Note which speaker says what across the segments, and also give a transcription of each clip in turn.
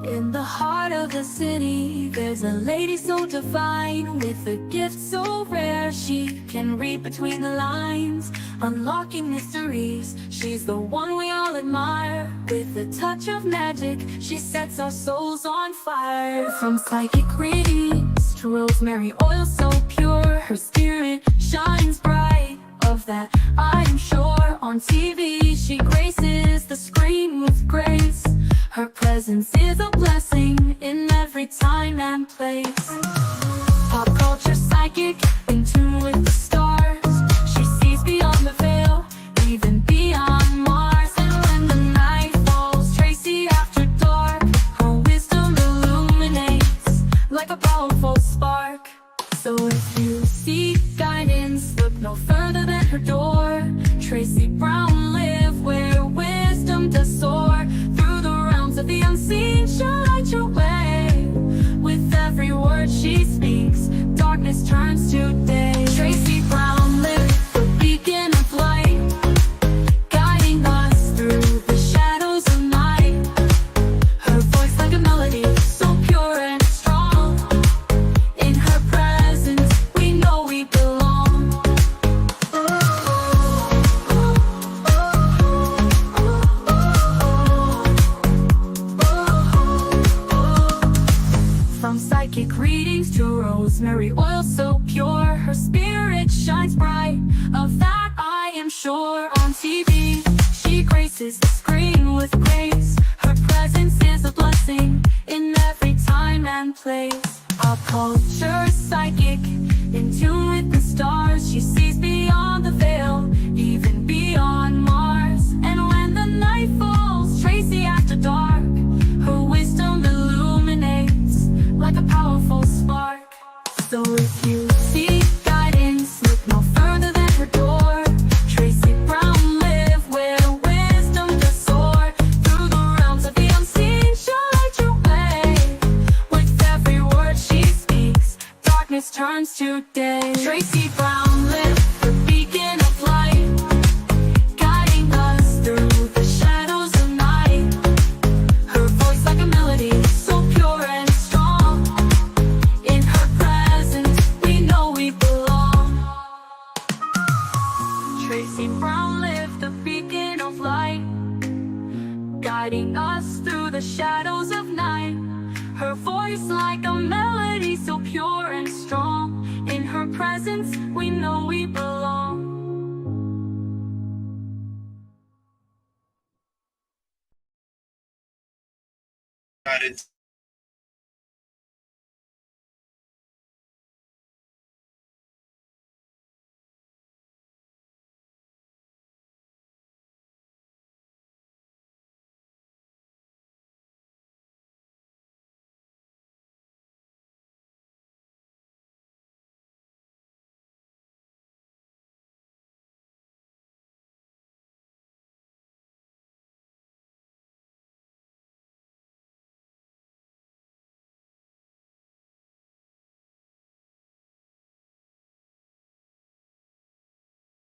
Speaker 1: In the heart of the city, there's a lady so divine, with a gift so rare she can read between the lines, unlocking mysteries. She's the one we all admire. With a touch of magic, she sets our souls on fire. From psychic readings to rosemary oil so pure, her spirit shines bright. Of that I am sure. On TV she graces the screen with grace. Her presence is a blessing in every time and place. Pop culture psychic, in tune with the stars. She sees beyond the veil, even beyond Mars. And when the night falls, Tracy after dark, her wisdom illuminates like a powerful spark. So if you seek guidance, look no further than her door. Tracy Brown live where wisdom does soar. Through the realms of the unseen, she'll light your way. With every word she speaks, darkness turns to day. Tracy Brown live, the beacon of light, guiding us through the shadows of night. Her voice like a melody, so pure and strong. In her presence, we know we belong. From psychic readings to rosemary oil so pure, her spirit shines bright. Of that I am sure. On TV, she graces the screen with grace. Her presence is a blessing in every time and place. Pop culture psychic, in tune with the stars. She sees beyond the veil, even beyond Mars. And when the night falls, Tracy after dark, her wisdom illuminates like a powerful spark. So if you seek guidance, look no further than her door. Tracy Brown live where wisdom does soar. Through the realms of the unseen, she'll light your way. With every word she speaks, darkness turns to day. Tracy Brown live, the beacon of light, guiding us through the shadows of night. Her voice like a melody, so pure and strong. In her presence, we know we belong. Tracy Brown live, the beacon of light, guiding us through the shadows of night. Her voice like a melody, so pure and strong. In her presence, we know we belong.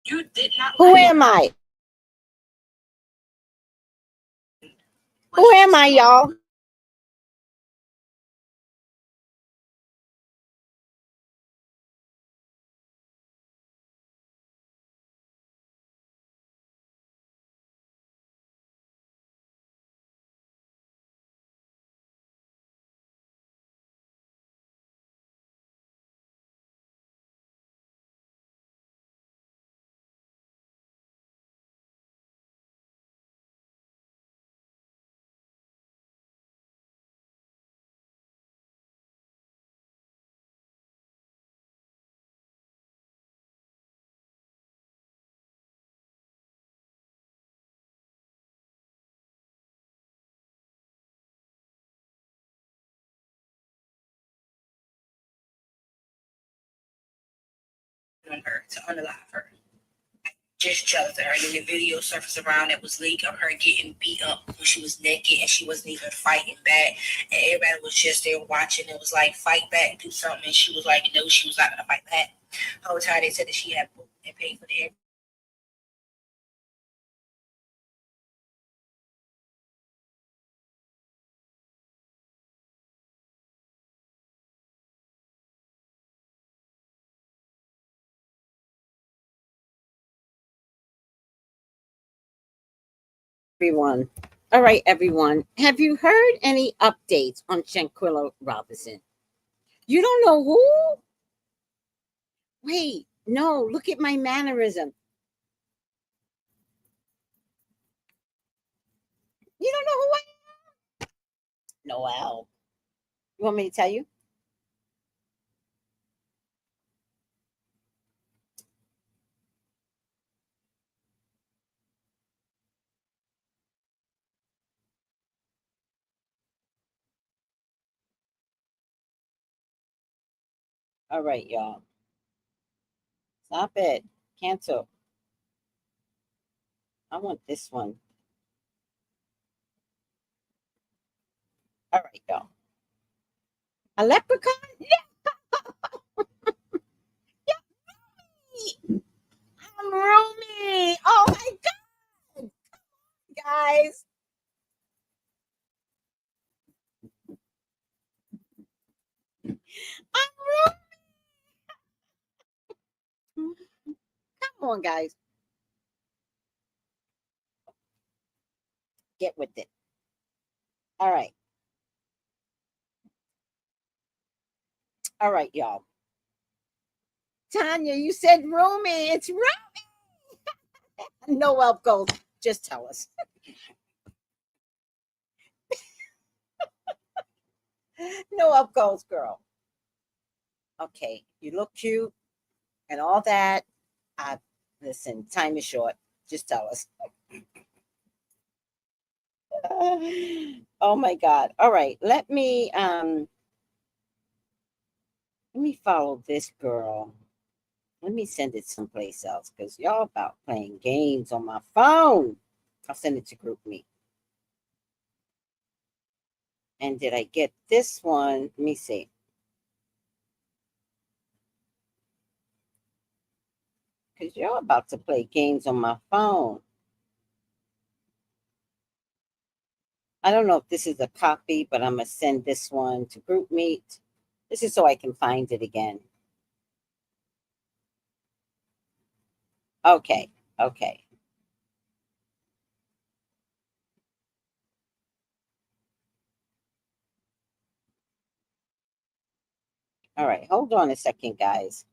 Speaker 2: You did not.
Speaker 3: Who am I? Who am I, y'all?
Speaker 2: On her to unalive her. I just jealous of her. And then the video surfaced around that was leaked of her getting beat up when she was naked and she wasn't even fighting back. And everybody was just there watching. It was like, fight back, do something. And she was like, no, she was not going to fight back. The whole time they said that she had booked and paid for the
Speaker 4: Everyone. All right, everyone. Have you heard any updates on Shanquella Robinson? You don't know who? Wait, no, look at my mannerism. You don't know who I am? Noel. You want me to tell you? All right, y'all. Stop it. Cancel. I want this one. All right, y'all. A leprechaun? Yeah. I'm Rumi. Oh my God, guys. I'm Rumi. Come on, guys. Get with it. All right. All right, y'all. Tanya, you said Rumi. It's Rumi. No help goes. Just tell us. No help goes, girl. Okay, you look cute and all that. Listen, time is short. Just tell us. Oh my God. All right. Let me follow this girl. Let me send it someplace else because y'all about playing games on my phone. I'll send it to GroupMe. And did I get this one? Let me see. Because y'all about to play games on my phone. I don't know if this is a copy, but I'm going to send this one to GroupMe. This is so I can find it again. Okay. Okay. All right. Hold on a second, guys.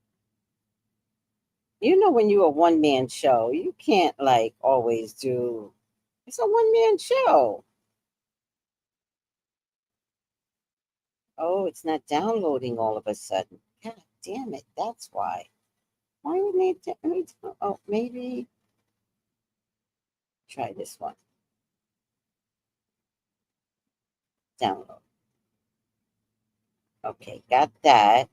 Speaker 4: You know, when you're a one-man show, you can't like always do. It's a one-man show. Oh, it's not downloading all of a sudden. God damn it. That's why. Why would need to? Oh, maybe try this one. Download. Okay, got that.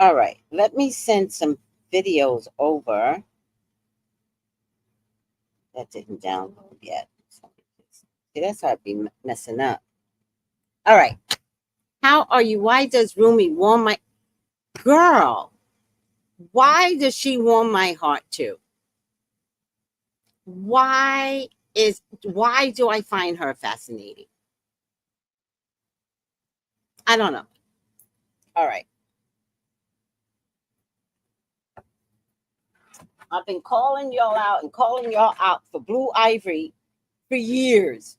Speaker 4: All right, let me send some videos over. That didn't download yet. See, that's how I'd be messing up. All right. How are you? Why does Rumi warm my girl? Why does she warm my heart too? Why do I find her fascinating? I don't know. All right. I've been calling y'all out and calling y'all out for Blue Ivory for years.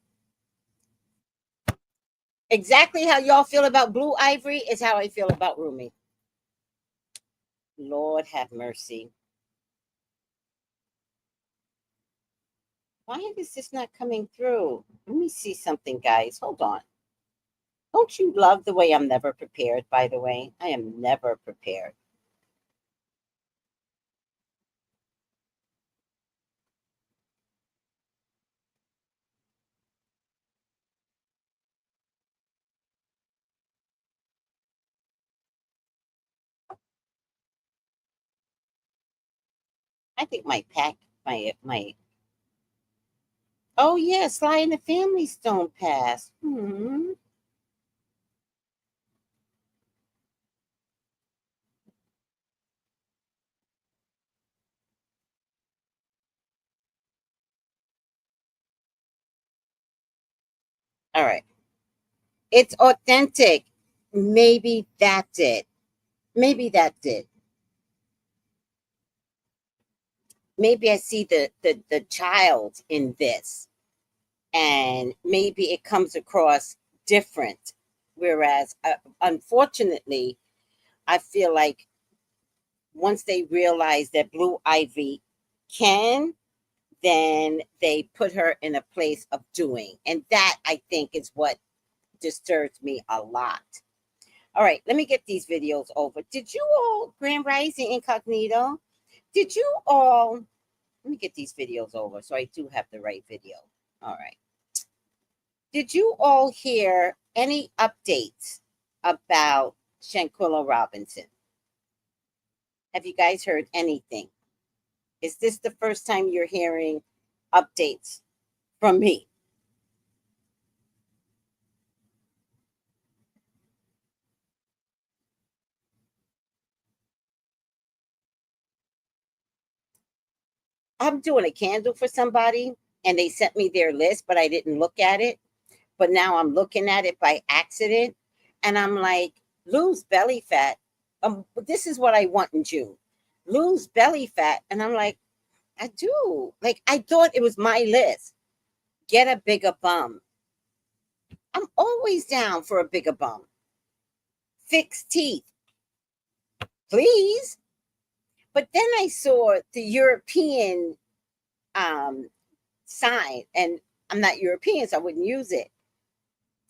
Speaker 4: Exactly how y'all feel about Blue Ivory is how I feel about Rumi. Lord have mercy. Why is this not coming through? Let me see something, guys. Hold on. Don't you love the way I'm never prepared, by the way? I am never prepared. I think my oh yeah, Sly and the Family Stone passed. All right. It's authentic. Maybe that's it. Maybe that's it. Maybe I see the child in this, and maybe it comes across different. Whereas, unfortunately, I feel like once they realize that Blue Ivy can, then they put her in a place of doing. And that, I think, is what disturbs me a lot. All right, let me get these videos over. Did you all, Grand Rising Incognito, did you all, let me get these videos over so I do have the right video. All right. Did you all hear any updates about Shanquella Robinson? Have you guys heard anything? Is this the first time you're hearing updates from me? I'm doing a candle for somebody and they sent me their list, but I didn't look at it. But now I'm looking at it by accident and I'm like, lose belly fat. This is what I want in June. Lose belly fat. And I'm like, I do. Like, I thought it was my list. Get a bigger bum. I'm always down for a bigger bum. Fix teeth. Please. But then I saw the European sign, and I'm not European, so I wouldn't use it.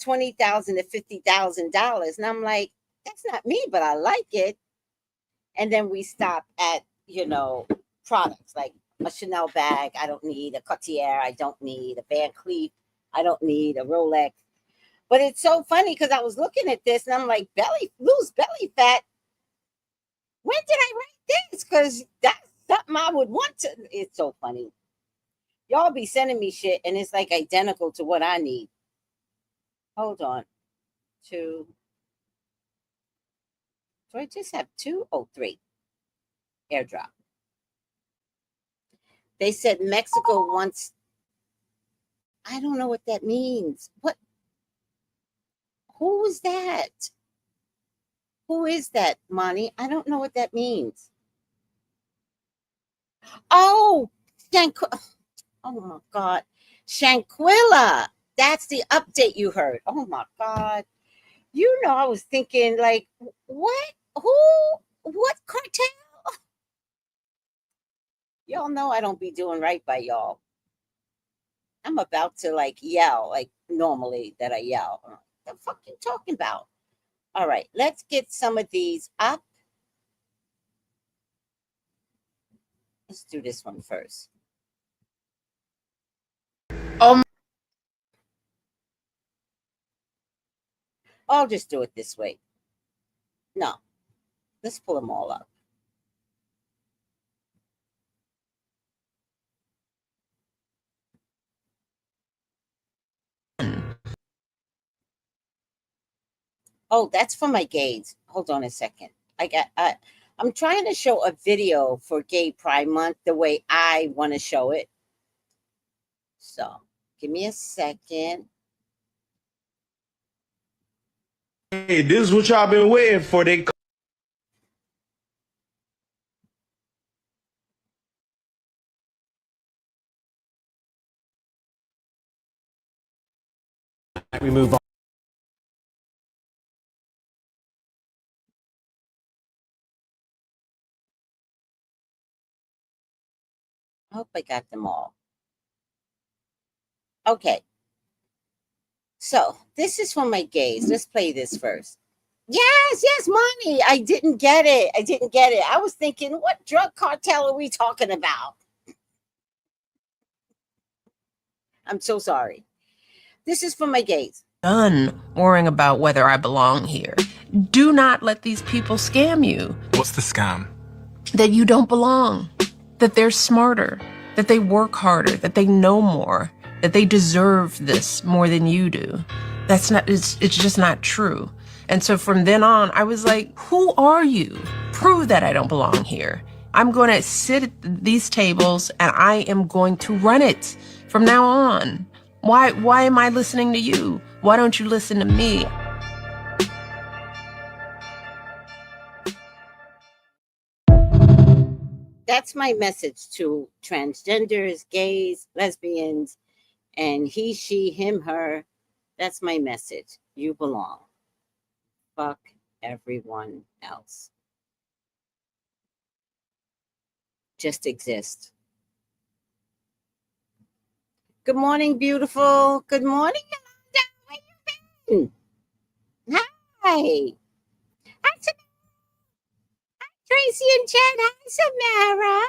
Speaker 4: $20,000 to $50,000. And I'm like, that's not me, but I like it. And then we stop at, products like a Chanel bag. I don't need a Cartier. I don't need a Van Cleef. I don't need a Rolex. But it's so funny because I was looking at this and I'm like, lose belly fat. When did I write this? Because that's something I would want to. It's so funny. Y'all be sending me shit and it's like identical to what I need. Hold on. 2. Do I just have 2? Oh, 3. Airdrop. They said Mexico wants. I don't know what that means. What? Who is that? Who is that, Monty? I don't know what that means. Oh, oh my God. Shanquella. That's the update you heard. Oh my God. I was thinking like, what? Who? What cartel? Y'all know I don't be doing right by y'all. I'm about to like yell, like normally that I yell. What the fuck you talking about? All right, let's get some of these up. Let's do this one first. I'll just do it this way. No, let's pull them all up. Oh, that's for my gays. Hold on a second. I'm trying to show a video for Gay Pride Month the way I want to show it. So give me a second.
Speaker 5: Hey, this is what y'all been waiting for. They we move on.
Speaker 4: I hope I got them all. Okay. So this is for my gays. Let's play this first. Yes, money. I didn't get it. I was thinking, what drug cartel are we talking about? I'm so sorry. This is for my gays.
Speaker 6: Done worrying about whether I belong here. Do not let these people scam you.
Speaker 7: What's the scam?
Speaker 6: That you don't belong. that they're smarter, that they work harder, that they know more, that they deserve this more than you do. That's not, it's just not true. And so from then on, I was like, who are you? Prove that I don't belong here. I'm going to sit at these tables and I am going to run it from now on. Why am I listening to you? Why don't you listen to me?
Speaker 4: That's my message to transgenders, gays, lesbians, and he, she, him, her. That's my message. You belong. Fuck everyone else. Just exist. Good morning, beautiful. Good morning, Yolanda. Where you been? Hi. Hi, Tracy and Chad. Hi, Samara.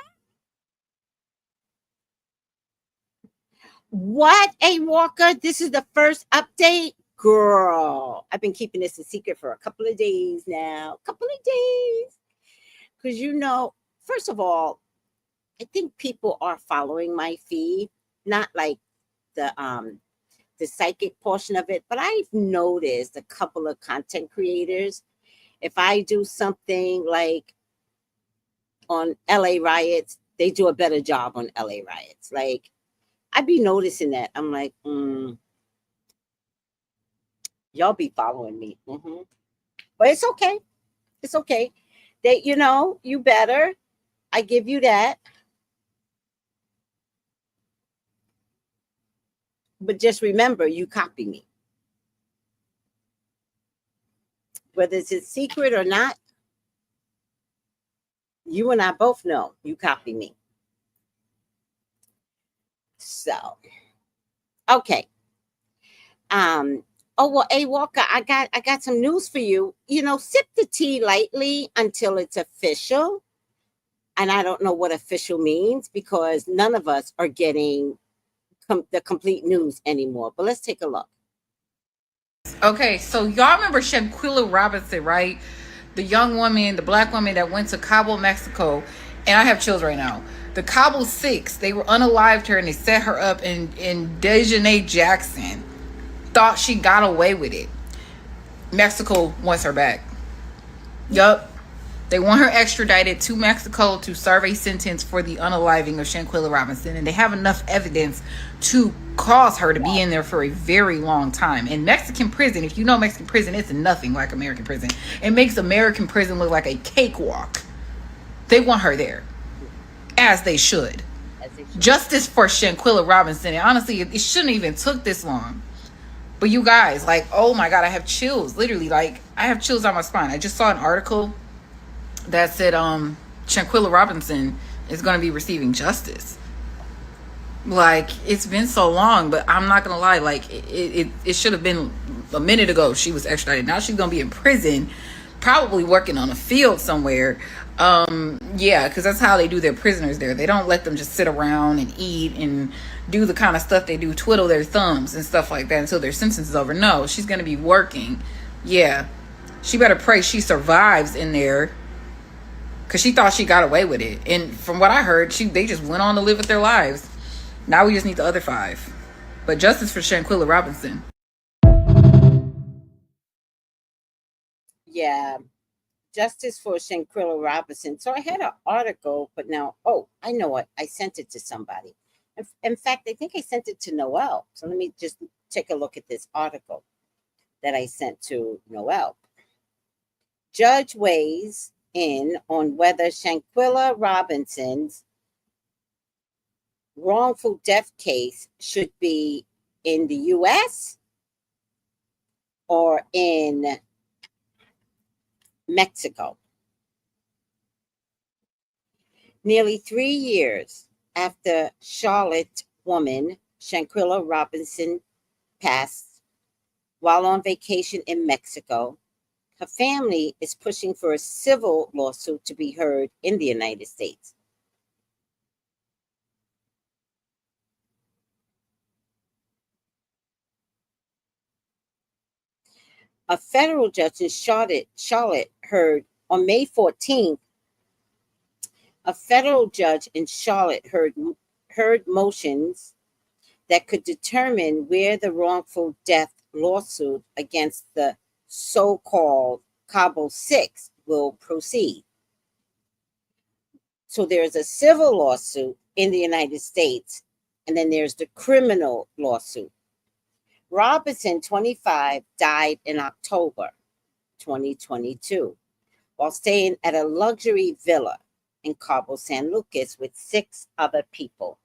Speaker 4: What, A Walker? This is the first update? Girl, I've been keeping this a secret for a couple of days now. Because, you know, first of all, I think people are following my feed, not like the psychic portion of it, but I've noticed a couple of content creators, if I do something like on LA riots, they do a better job on LA riots. Like, I'd be noticing that. I'm like, y'all be following me. But it's okay. It's okay. They, you know, you better. I give you that. But just remember, you copy me. Whether it's a secret or not, you and I both know you copy me. So, okay. Oh well, A Walker, I got some news for you. You know, sip the tea lightly until it's official. And I don't know what official means because none of us are getting the complete news anymore. But let's take a look.
Speaker 7: Okay, so y'all remember Shanquella Robinson, right? The young woman, the black woman that went to Cabo, Mexico. And I have chills right now. The Cabo Six, they were unalived her and they set her up in Dejanay Jackson. Thought she got away with it. Mexico wants her back. Yup. They want her extradited to Mexico to serve a sentence for the unaliving of Shanquella Robinson. And they have enough evidence to cause her to be in there for a very long time. In Mexican prison, if you know Mexican prison, it's nothing like American prison. It makes American prison look like a cakewalk. They want her there. As they should. Justice for Shanquella Robinson. And honestly, it shouldn't even took this long. But you guys, like, oh my God, I have chills. Literally, like, I have chills on my spine. I just saw an article that said Shanquella Robinson is going to be receiving justice. Like, it's been so long, but I'm not going to lie. Like, it should have been a minute ago she was extradited. Now she's going to be in prison, probably working on a field somewhere. Yeah, because that's how they do their prisoners there. They don't let them just sit around and eat and do the kind of stuff they do, twiddle their thumbs and stuff like that until their sentence is over. No, she's going to be working. Yeah, she better pray she survives in there because she thought she got away with it. And from what I heard, they just went on to live with their lives. Now we just need the other 5. But justice for Shanquella Robinson.
Speaker 4: Yeah. Justice for Shanquella Robinson. So I had an article, but now, I know what. I sent it to somebody. In fact, I think I sent it to Noelle. So let me just take a look at this article that I sent to Noelle. Judge weighs in on whether Shanquella Robinson's wrongful death case should be in the U.S. or in Mexico. Nearly 3 years after Charlotte woman Shanquella Robinson passed while on vacation in Mexico, her family is pushing for a civil lawsuit to be heard in the United States. A federal judge in Charlotte heard on May 14th A federal judge in Charlotte heard motions that could determine where the wrongful death lawsuit against the so-called Cabo Six will proceed. So there's a civil lawsuit in the United States, and then there's the criminal lawsuit. Robinson, 25, died in October 2022 while staying at a luxury villa in Cabo San Lucas with 6 other people.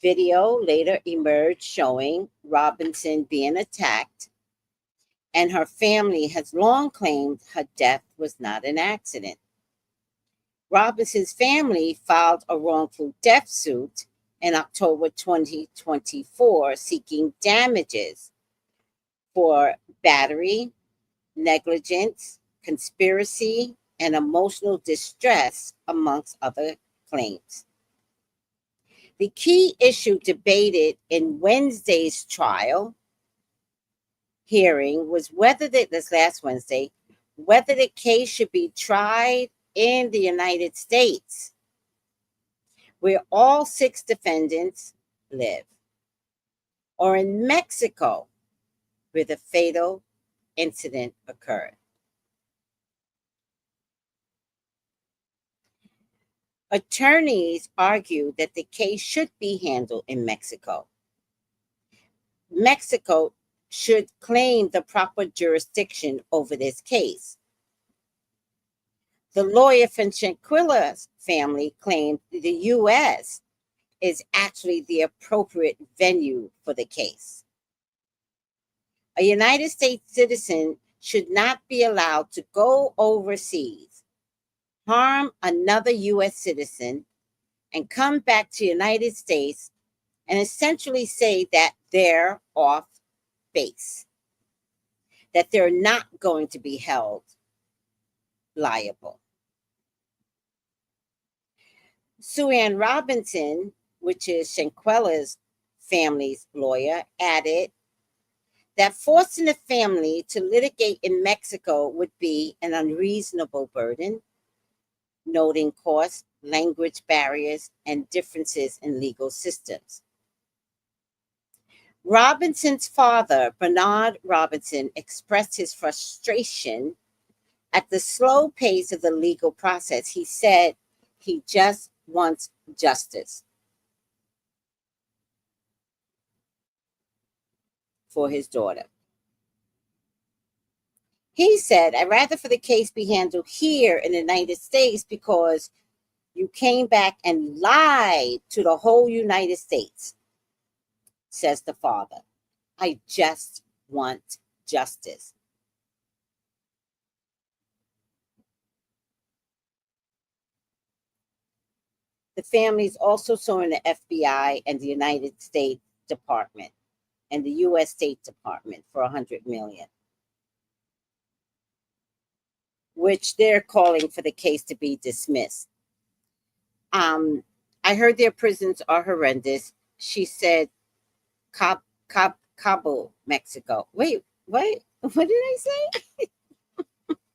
Speaker 4: Video later emerged showing Robinson being attacked, and her family has long claimed her death was not an accident. Robinson's family filed a wrongful death suit in October 2024 seeking damages for battery, negligence, conspiracy, and emotional distress, amongst other claims. The key issue debated in Wednesday's trial hearing was whether this last Wednesday, whether the case should be tried in the United States, where all 6 defendants live, or in Mexico, where the fatal incident occurred. Attorneys argue that the case should be handled in Mexico. Mexico should claim the proper jurisdiction over this case. The lawyer from Shanquella's family claimed the U.S. is actually the appropriate venue for the case. A United States citizen should not be allowed to go overseas, harm another U.S. citizen, and come back to the United States and essentially say that they're off base, that they're not going to be held liable. Sue Robinson, which is Shanquella's family's lawyer, added that forcing the family to litigate in Mexico would be an unreasonable burden, noting costs, language barriers, and differences in legal systems. Robinson's father, Bernard Robinson, expressed his frustration at the slow pace of the legal process. He said he just wants justice for his daughter. He said, I'd rather for the case be handled here in the United States because you came back and lied to the whole United States, says the father. I just want justice. The family is also suing the FBI and the United States Department and the U.S. State Department for $100 million, which they're calling for the case to be dismissed. I heard their prisons are horrendous. She said, Cabo, Mexico. Wait, what did I say? I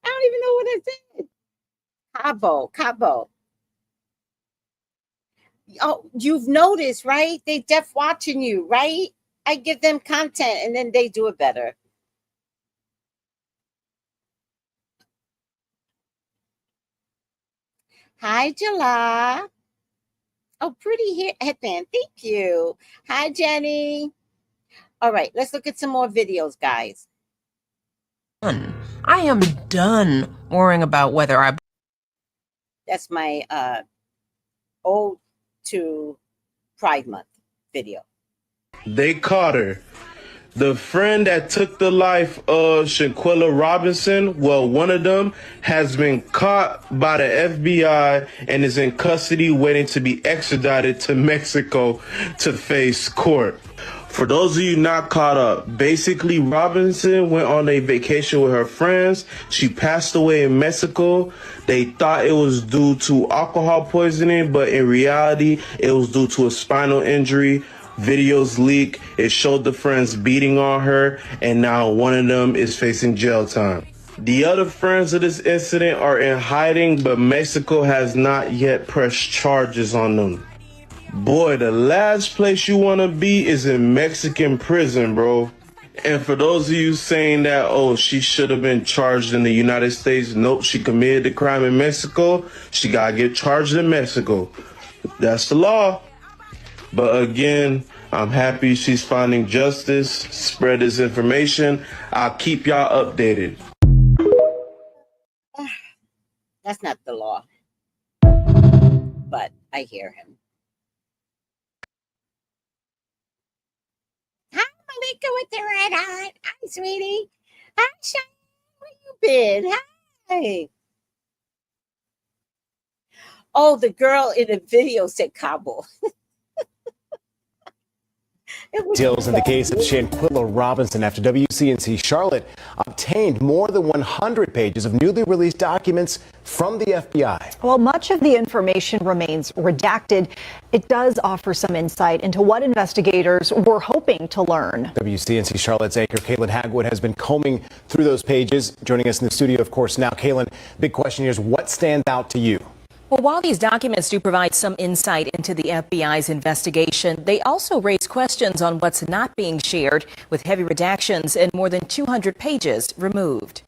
Speaker 4: don't even know what I said. Cabo. Oh, you've noticed, right? They deaf watching you, right? I give them content and then they do it better. Hi, Jala. Oh, pretty hair headband. Thank you. Hi, Jenny. All right, let's look at some more videos, guys.
Speaker 6: I am done worrying about whether I...
Speaker 4: That's my Ode to Pride Month video.
Speaker 5: They caught her. The friend that took the life of Shanquella Robinson, well, one of them has been caught by the FBI and is in custody waiting to be extradited to Mexico to face court. For those of you not caught up, basically Robinson went on a vacation with her friends. She passed away in Mexico. They thought it was due to alcohol poisoning, but in reality, it was due to a spinal injury. Videos leak. It showed the friends beating on her, and now one of them is facing jail time. The other friends of this incident are in hiding, but Mexico has not yet pressed charges on them. Boy, the last place you want to be is in Mexican prison, bro. And for those of you saying that, oh, she should have been charged in the United States, nope, she committed the crime in Mexico. She got to get charged in Mexico. That's the law. But again, I'm happy she's finding justice. Spread this information. I'll keep y'all updated.
Speaker 4: That's not the law. But I hear him. Hi, Malika with the red heart. Hi, sweetie. Hi, Shane. Where you been? Hi. Oh, the girl in the video said Cabo.
Speaker 8: Details in the case of Shanquella Robinson after WCNC Charlotte obtained more than 100 pages of newly released documents from the FBI.
Speaker 9: While much of the information remains redacted, it does offer some insight into what investigators were hoping to learn.
Speaker 8: WCNC Charlotte's anchor Caitlin Hagwood has been combing through those pages. Joining us in the studio, of course, now. Caitlin, big question here is what stands out to you?
Speaker 10: Well, while these documents do provide some insight into the FBI's investigation, they also raise questions on what's not being shared, with heavy redactions and more than 200 pages removed.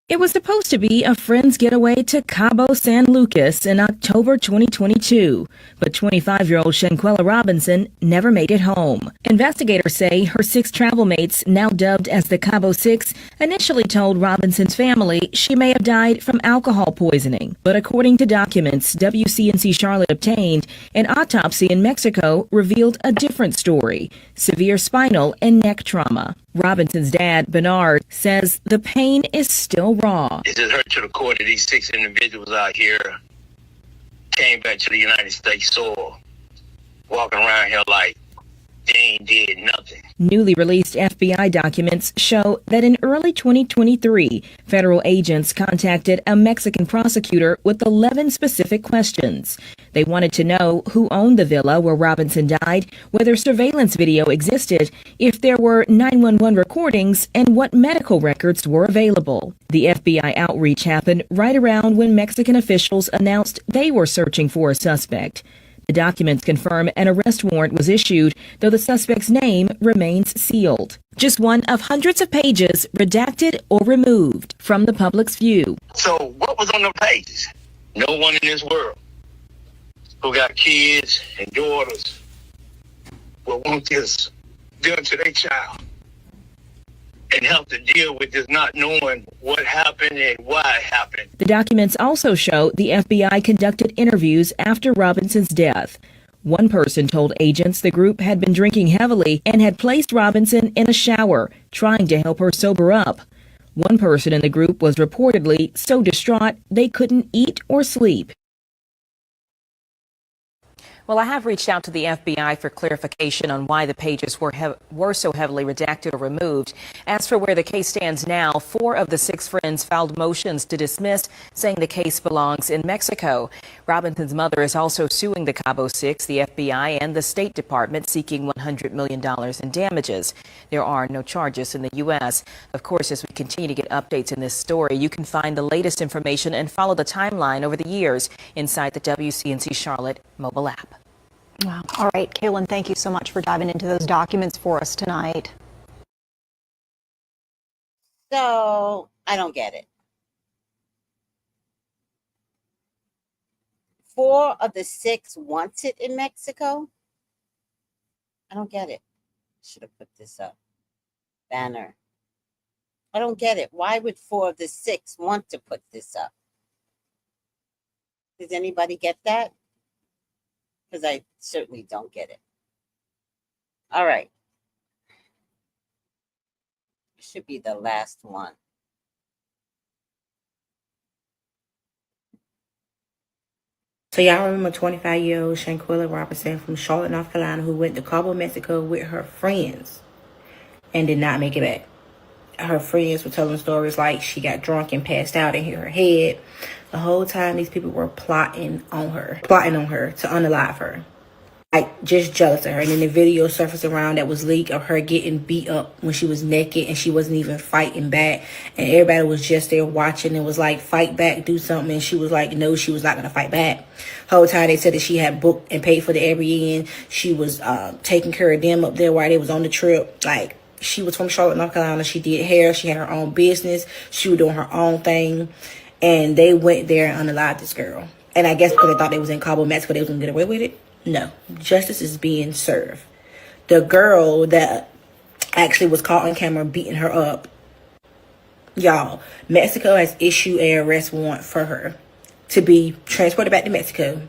Speaker 11: It was supposed to be a friend's getaway to Cabo San Lucas in October 2022, but 25-year-old Shanquella Robinson never made it home. Investigators say her 6 travel mates, now dubbed as the Cabo Six, initially told Robinson's family she may have died from alcohol poisoning. But according to documents WCNC Charlotte obtained, an autopsy in Mexico revealed a different story: severe spinal and neck trauma. Robinson's dad, Bernard, says the pain is still raw.
Speaker 12: It just hurt to the core that these 6 individuals out here came back to the United States soil, walking around here like they ain't did nothing.
Speaker 11: Newly released FBI documents show that in early 2023, federal agents contacted a Mexican prosecutor with 11 specific questions. They wanted to know who owned the villa where Robinson died, whether surveillance video existed, if there were 911 recordings, and what medical records were available. The FBI outreach happened right around when Mexican officials announced they were searching for a suspect. The documents confirm an arrest warrant was issued, though the suspect's name remains sealed. Just one of hundreds of pages redacted or removed from the public's view.
Speaker 12: So what was on the pages? No one in this world who got kids and daughters will want this done to their child and have to deal with this not knowing what happened and why it happened.
Speaker 11: The documents also show the FBI conducted interviews after Robinson's death. One person told agents the group had been drinking heavily and had placed Robinson in a shower, trying to help her sober up. One person in the group was reportedly so distraught they couldn't eat or sleep.
Speaker 10: Well, I have reached out to the FBI for clarification on why the pages were so heavily redacted or removed. As for where the case stands now, 4 of the 6 friends filed motions to dismiss, saying the case belongs in Mexico. Robinson's mother is also suing the Cabo Six, the FBI, and the State Department, seeking $100 million in damages. There are no charges in the U.S. Of course, as we continue to get updates in this story, you can find the latest information and follow the timeline over the years inside the WCNC Charlotte mobile app.
Speaker 9: Wow. All right, Caitlin, thank you so much for diving into those documents for us tonight.
Speaker 4: So I don't get it. 4 of the 6 wants it in Mexico. I don't get it. Should have put this up. Banner. I don't get it. Why would 4 of the 6 want to put this up? Does anybody get that? Because I certainly don't get it. All right. Should be the last one.
Speaker 13: So y'all remember 25-year-old Shanquella Robinson from Charlotte, North Carolina, who went to Cabo, Mexico with her friends and did not make it back. Her friends were telling stories like she got drunk and passed out and hit her head. The whole time these people were plotting on her to unalive her. like just jealous of her. And then the video surfaced around that was leaked of her getting beat up when she was naked and she wasn't even fighting back. And everybody was just there watching and was like, fight back, do something. And she was like, no, she was not going to fight back. Whole time they said that she had booked and paid for the Airbnb. She was taking care of them up there while they was on the trip. Like, she was from Charlotte, North Carolina. She did hair. She had her own business. She was doing her own thing. And they went there and unalived this girl. And I guess because they thought they was in Cabo, Mexico, they was going to get away with it. No, justice is being served. The girl that actually was caught on camera beating her up, y'all, Mexico has issued an arrest warrant for her to be transported back to Mexico.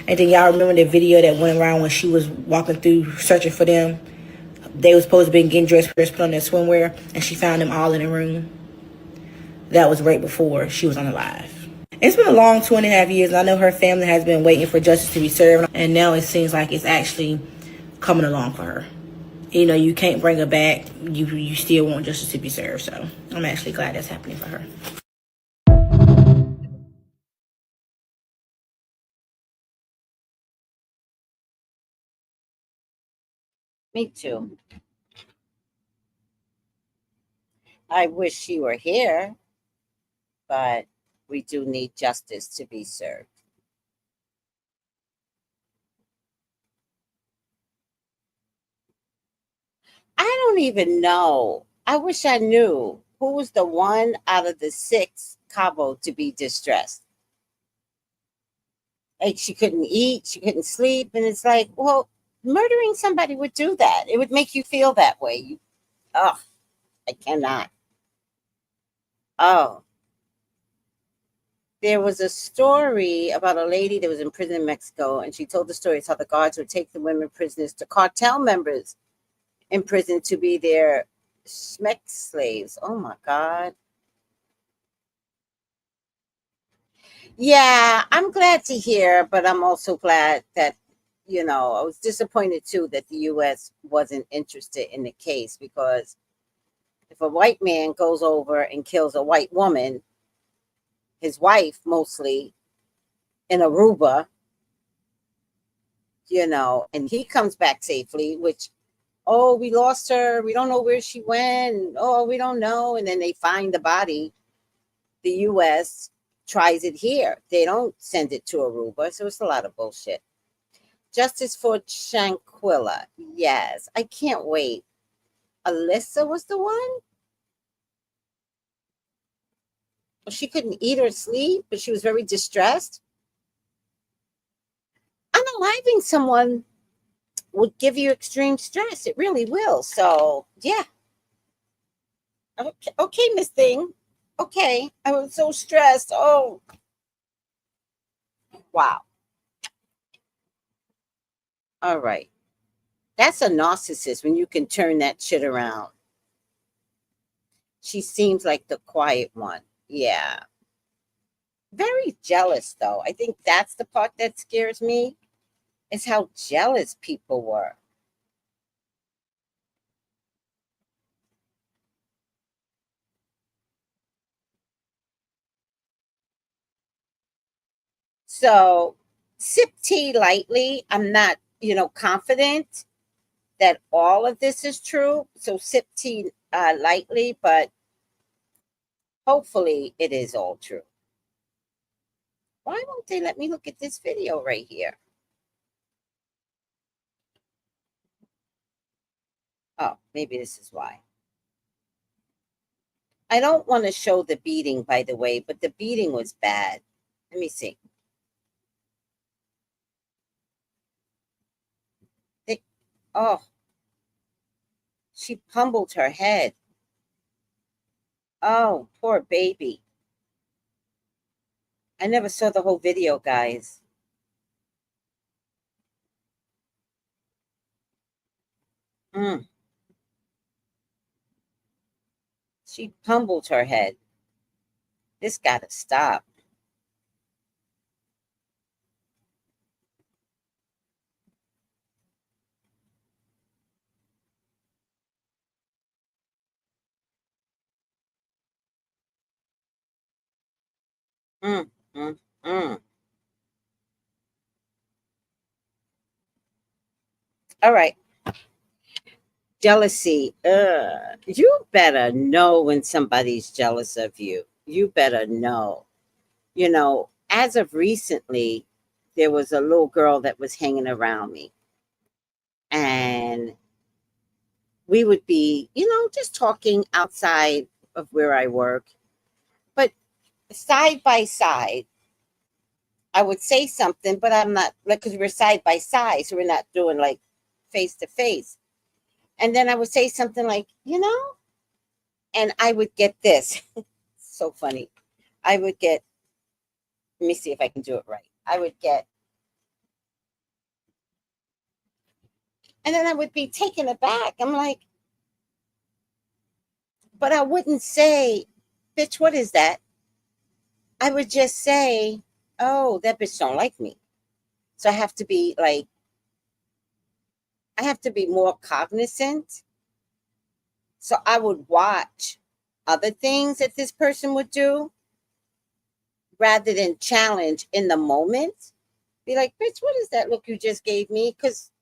Speaker 13: And then y'all remember the video that went around when she was walking through searching for them? They were supposed to be getting dressed, put on their swimwear, and she found them all in a room. That was right before she was unalive. It's been a long 2.5 years, and I know her family has been waiting for justice to be served, and now it seems like it's actually coming along for her. You know, you can't bring her back. You still want justice to be served, so I'm actually glad that's happening for her.
Speaker 4: Me too. I wish she were here, but we do need justice to be served. I don't even know. I wish I knew who was the one out of the 6 Cabo to be distressed. Like, she couldn't eat, she couldn't sleep, and it's like, well, murdering somebody would do that. It would make you feel that way. I cannot. Oh. There was a story about a lady that was in prison in Mexico, and she told the story. It's how the guards would take the women prisoners to cartel members in prison to be their schmeck slaves. Oh my God. Yeah, I'm glad to hear, but I'm also glad that, I was disappointed too that the U.S. wasn't interested in the case, because if a white man goes over and kills a white woman, his wife mostly, in Aruba, and he comes back safely, which, oh, we lost her. We don't know where she went. Oh, we don't know. And then they find the body. The U.S. tries it here. They don't send it to Aruba. So it's a lot of bullshit. Justice for Shanquella. Yes. I can't wait. Alyssa was the one? Well, she couldn't eat or sleep, but she was very distressed. Unaliving someone would give you extreme stress. It really will. So, yeah. Okay, Miss Thing. Okay. I was so stressed. Oh. Wow. All right. That's a narcissist when you can turn that shit around. She seems like the quiet one. Yeah. Very jealous, though. I think that's the part that scares me, is how jealous people were. So, sip tea lightly. I'm not, confident that all of this is true. So, sip tea lightly, but hopefully it is all true. Why won't they let me look at this video right here? Oh, maybe this is why. I don't want to show the beating, by the way, but the beating was bad. Let me see. Oh, she pummeled her head. Oh, poor baby. I never saw the whole video, guys. She pummeled her head. This gotta stop. Mm, mm, mm. All right. Jealousy. You better know when somebody's jealous of you. You better know. You know, as of recently, there was a little girl that was hanging around me. And we would be, just talking outside of where I work. But side by side, I would say something, but I'm not, like, because we're side by side, so we're not doing like face to face. And then I would say something like, and I would get this. So funny. I would get, let me see if I can do it right. I would get, and then I would be taken aback. I'm like, but I wouldn't say, bitch, what is that? I would just say, oh, that bitch don't like me. So I have to be like, I have to be more cognizant. So I would watch other things that this person would do rather than challenge in the moment. Be like, bitch, what is that look you just gave me? Because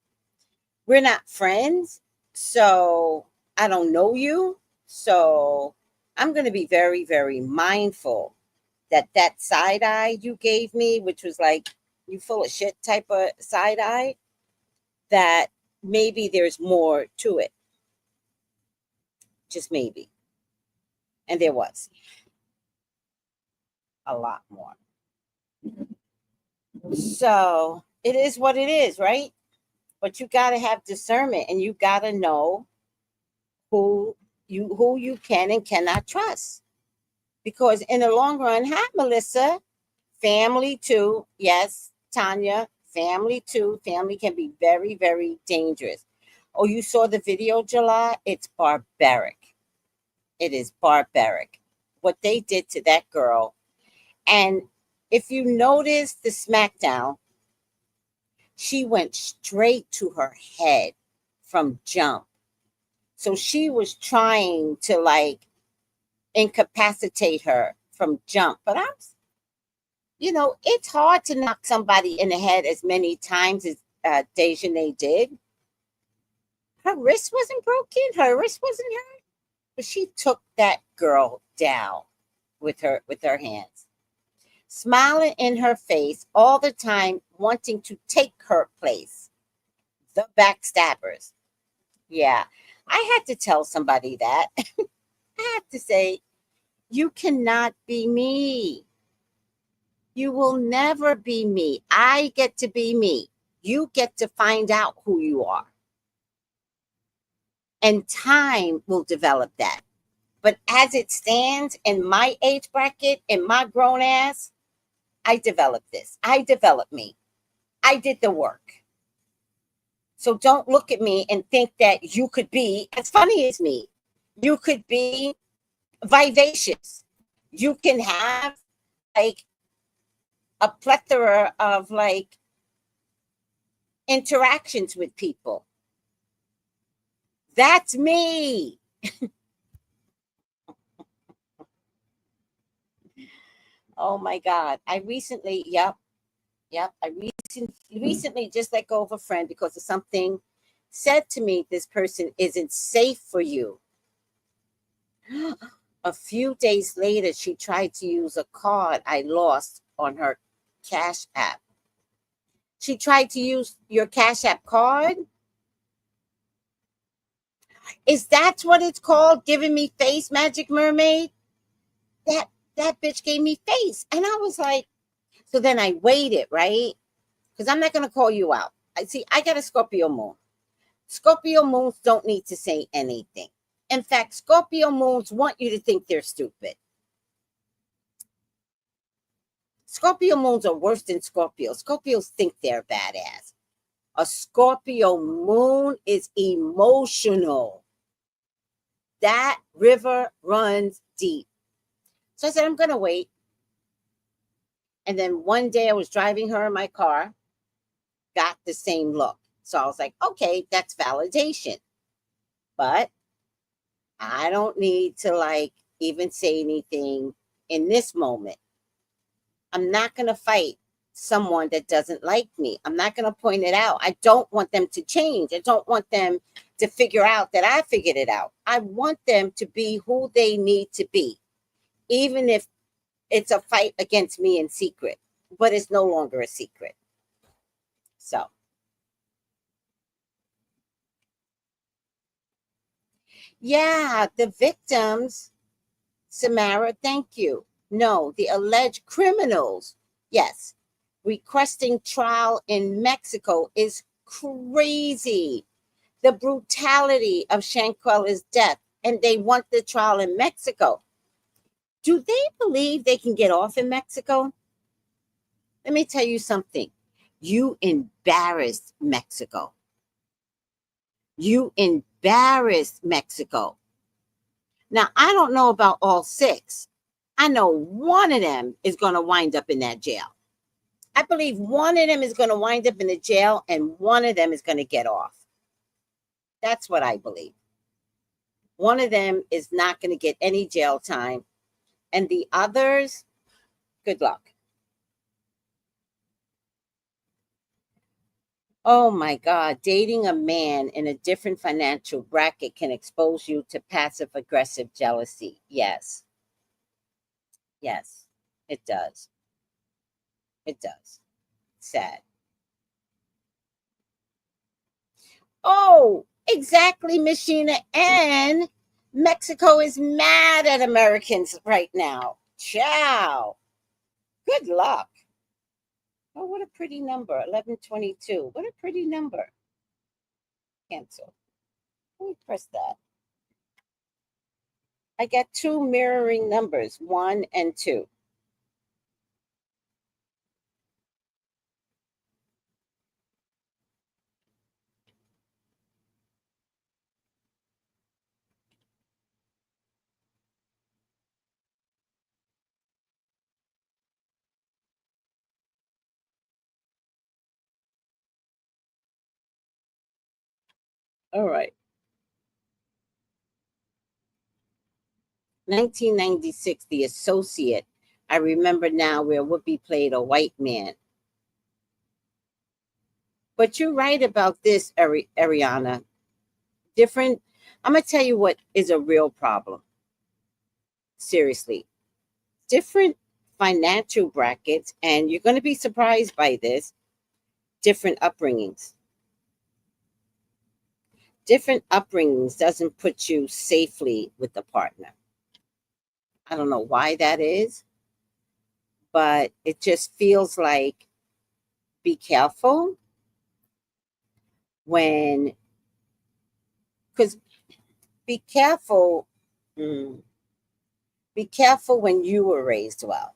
Speaker 4: we're not friends. So I don't know you. So I'm going to be very, very mindful that side eye you gave me, which was like, you full of shit type of side eye, that maybe there's more to it. Just maybe. And there was a lot more. So it is what it is, right? But you got to have discernment, and you got to know who you can and cannot trust. Because in the long run, hi, Melissa, family too. Yes, Tanya, family too. Family can be very, very dangerous. Oh, you saw the video, July? It's barbaric. It is barbaric what they did to that girl. And if you notice the SmackDown, she went straight to her head from jump. So she was trying to like incapacitate her from jump. But it's hard to knock somebody in the head as many times as Dejanay did. Her wrist wasn't broken. Her wrist wasn't hurt. But she took that girl down with her hands, smiling in her face all the time, wanting to take her place. The backstabbers. Yeah, I had to tell somebody that. I have to say, you cannot be me. You will never be me. I get to be me. You get to find out who you are. And time will develop that. But as it stands in my age bracket, in my grown ass, I developed this. I developed me. I did the work. So don't look at me and think that you could be as funny as me. You could be vivacious. You can have like a plethora of like interactions with people. That's me. Oh my God. I recently, I recently just let go of a friend because of something said to me, this person isn't safe for you. A few days later, she tried to use a card I lost on her Cash App. She tried to use your Cash App card? Is that what it's called? Giving me face, Magic Mermaid? That bitch gave me face. And I was like, so then I waited, right? Because I'm not going to call you out. I got a Scorpio moon. Scorpio moons don't need to say anything. In fact, Scorpio moons want you to think they're stupid. Scorpio moons are worse than Scorpios. Scorpios think they're badass. A Scorpio moon is emotional. That river runs deep. So I said, I'm going to wait. And then one day I was driving her in my car, got the same look. So I was like, okay, that's validation. But I don't need to like even say anything in this moment. I'm not going to fight someone that doesn't like me. I'm not going to point it out. I don't want them to change. I don't want them to figure out that I figured it out. I want them to be who they need to be, even if it's a fight against me in secret, but it's no longer a secret. So, yeah, the victims, Samara, thank you. No, the alleged criminals, yes, requesting trial in Mexico is crazy. The brutality of Shanquella's death, and they want the trial in Mexico. Do they believe they can get off in Mexico? Let me tell you something. You embarrassed Mexico. You embarrassed Mexico. Now, I don't know about all 6. I know one of them is going to wind up in that jail. I believe one of them is going to wind up in the jail and one of them is going to get off. That's what I believe. One of them is not going to get any jail time. And the others, good luck. Oh my God, dating a man in a different financial bracket can expose you to passive aggressive jealousy. Yes. Yes, it does. It does. Sad. Oh, exactly, Miss Sheena. And Mexico is mad at Americans right now. Ciao. Good luck. Oh, what a pretty number. 1122. What a pretty number. Cancel. Let me press that. I got 2 mirroring numbers, 1 and 2. All right. 1996, The Associate. I remember now where Whoopi played a white man. But you're right about this, Ariana. Different. I'm going to tell you what is a real problem. Seriously. Different financial brackets, and you're going to be surprised by this, different upbringings. Different upbringings doesn't put you safely with the partner. I don't know why that is, but it just feels like be careful when, because be careful when you were raised well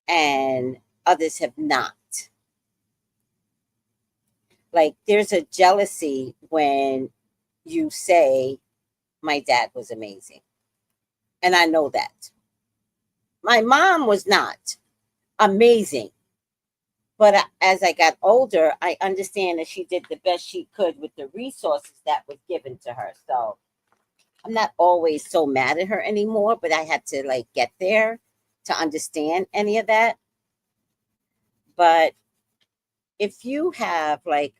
Speaker 4: and others have not. Like there's a jealousy when you say, my dad was amazing. And I know that. My mom was not amazing. But as I got older, I understand that she did the best she could with the resources that was given to her. So I'm not always so mad at her anymore, but I had to like get there to understand any of that. But if you have like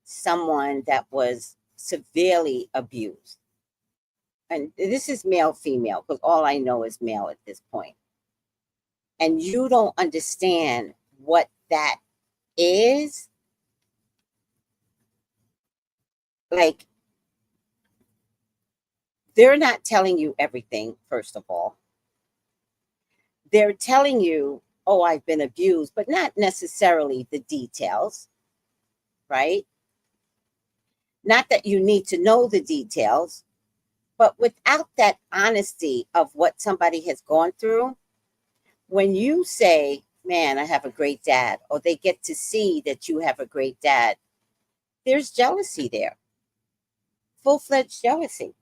Speaker 4: someone that was severely abused, and this is male, female, because all I know is male at this point, and you don't understand what that is, like, they're not telling you everything, first of all. They're telling you, oh, I've been abused, but not necessarily the details, right? Not that you need to know the details, but without that honesty of what somebody has gone through, when you say, man, I have a great dad, or they get to see that you have a great dad, there's jealousy there. Full-fledged jealousy.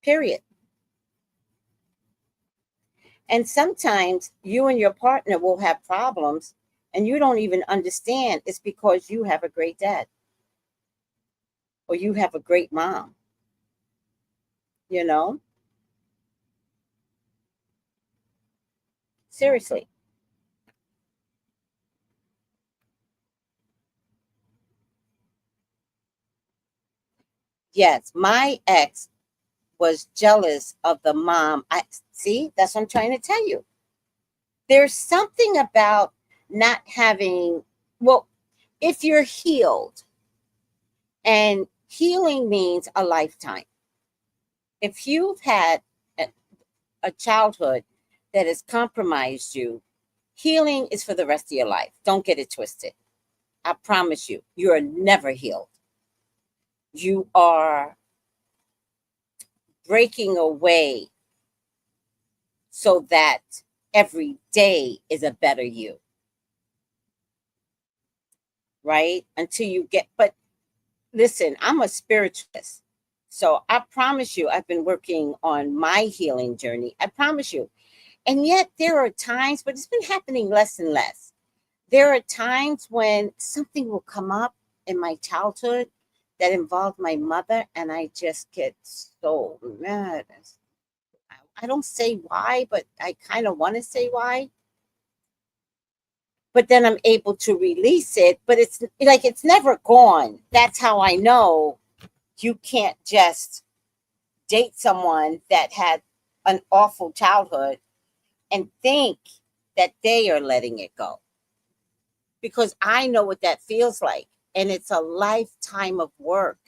Speaker 4: Period. And sometimes you and your partner will have problems and you don't even understand it's because you have a great dad or you have a great mom, you know? Seriously. Yes, my ex was jealous of the mom. I see, that's what I'm trying to tell you. There's something about not having, well, if you're healed, and healing means a lifetime. If you've had a childhood that has compromised you, healing is for the rest of your life. Don't get it twisted. I promise you, you are never healed. You are breaking away so that every day is a better you. Right? Until you get, but listen, I'm a spiritualist. So I promise you, I've been working on my healing journey. I promise you. And yet there are times, but it's been happening less and less. There are times when something will come up in my childhood that involved my mother, and I just get so mad. I don't say why, but I kind of want to say why. But then I'm able to release it, but it's like it's never gone. That's how I know you can't just date someone that had an awful childhood and think that they are letting it go. Because I know what that feels like. And it's a lifetime of work.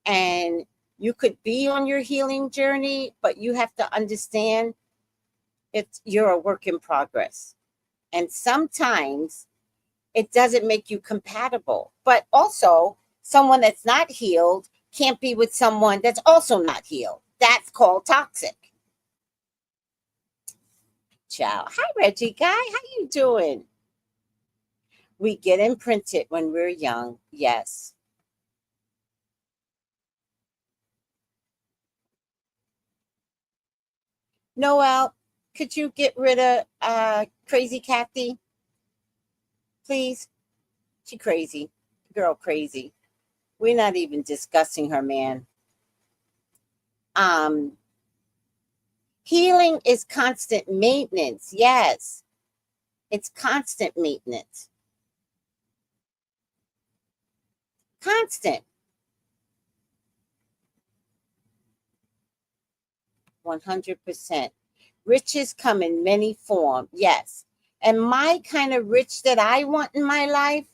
Speaker 4: And you could be on your healing journey, but you have to understand you're a work in progress. And sometimes it doesn't make you compatible. But also, someone that's not healed can't be with someone that's also not healed. That's called toxic. Ciao. Hi, Reggie Guy. How you doing? We get imprinted when we're young. Yes. Noel, could you get rid of Crazy Kathy? Please? She crazy. Girl crazy. We're not even discussing her, man. Healing is constant maintenance. Yes. It's constant maintenance. Constant. 100%. Riches come in many forms. Yes. And my kind of rich that I want in my life,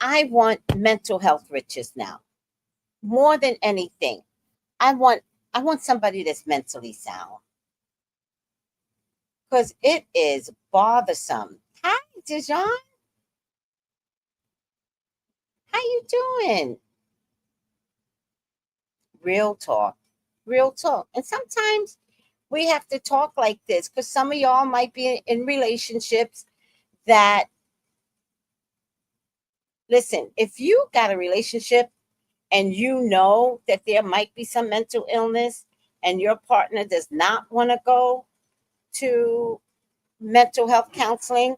Speaker 4: I want mental health riches now. More than anything. I want somebody that's mentally sound. Because it is bothersome. Hi, Dijon. How you doing? Real talk. Real talk. And sometimes we have to talk like this because some of y'all might be in relationships that, listen, if you got a relationship and you know that there might be some mental illness and your partner does not want to go to mental health counseling,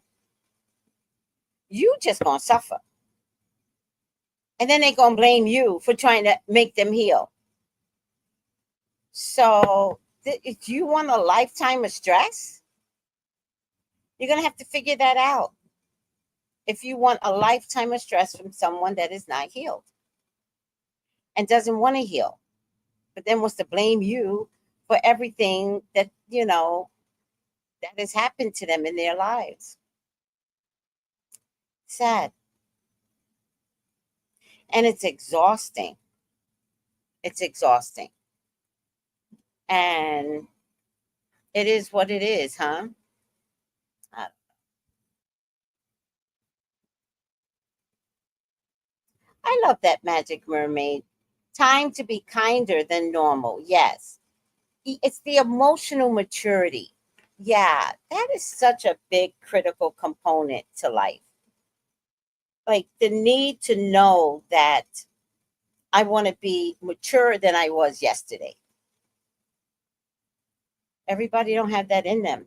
Speaker 4: you just gonna suffer. And then they're gonna blame you for trying to make them heal. So if you want a lifetime of stress, you're gonna have to figure that out. If you want a lifetime of stress from someone that is not healed and doesn't want to heal, but then wants to blame you for everything that, that has happened to them in their lives. Sad. And it's exhausting. It's exhausting. And it is what it is, huh? I love that Magic Mermaid. Time to be kinder than normal. Yes. It's the emotional maturity. Yeah, that is such a big critical component to life. Like the need to know that I want to be mature than I was yesterday. Everybody don't have that in them.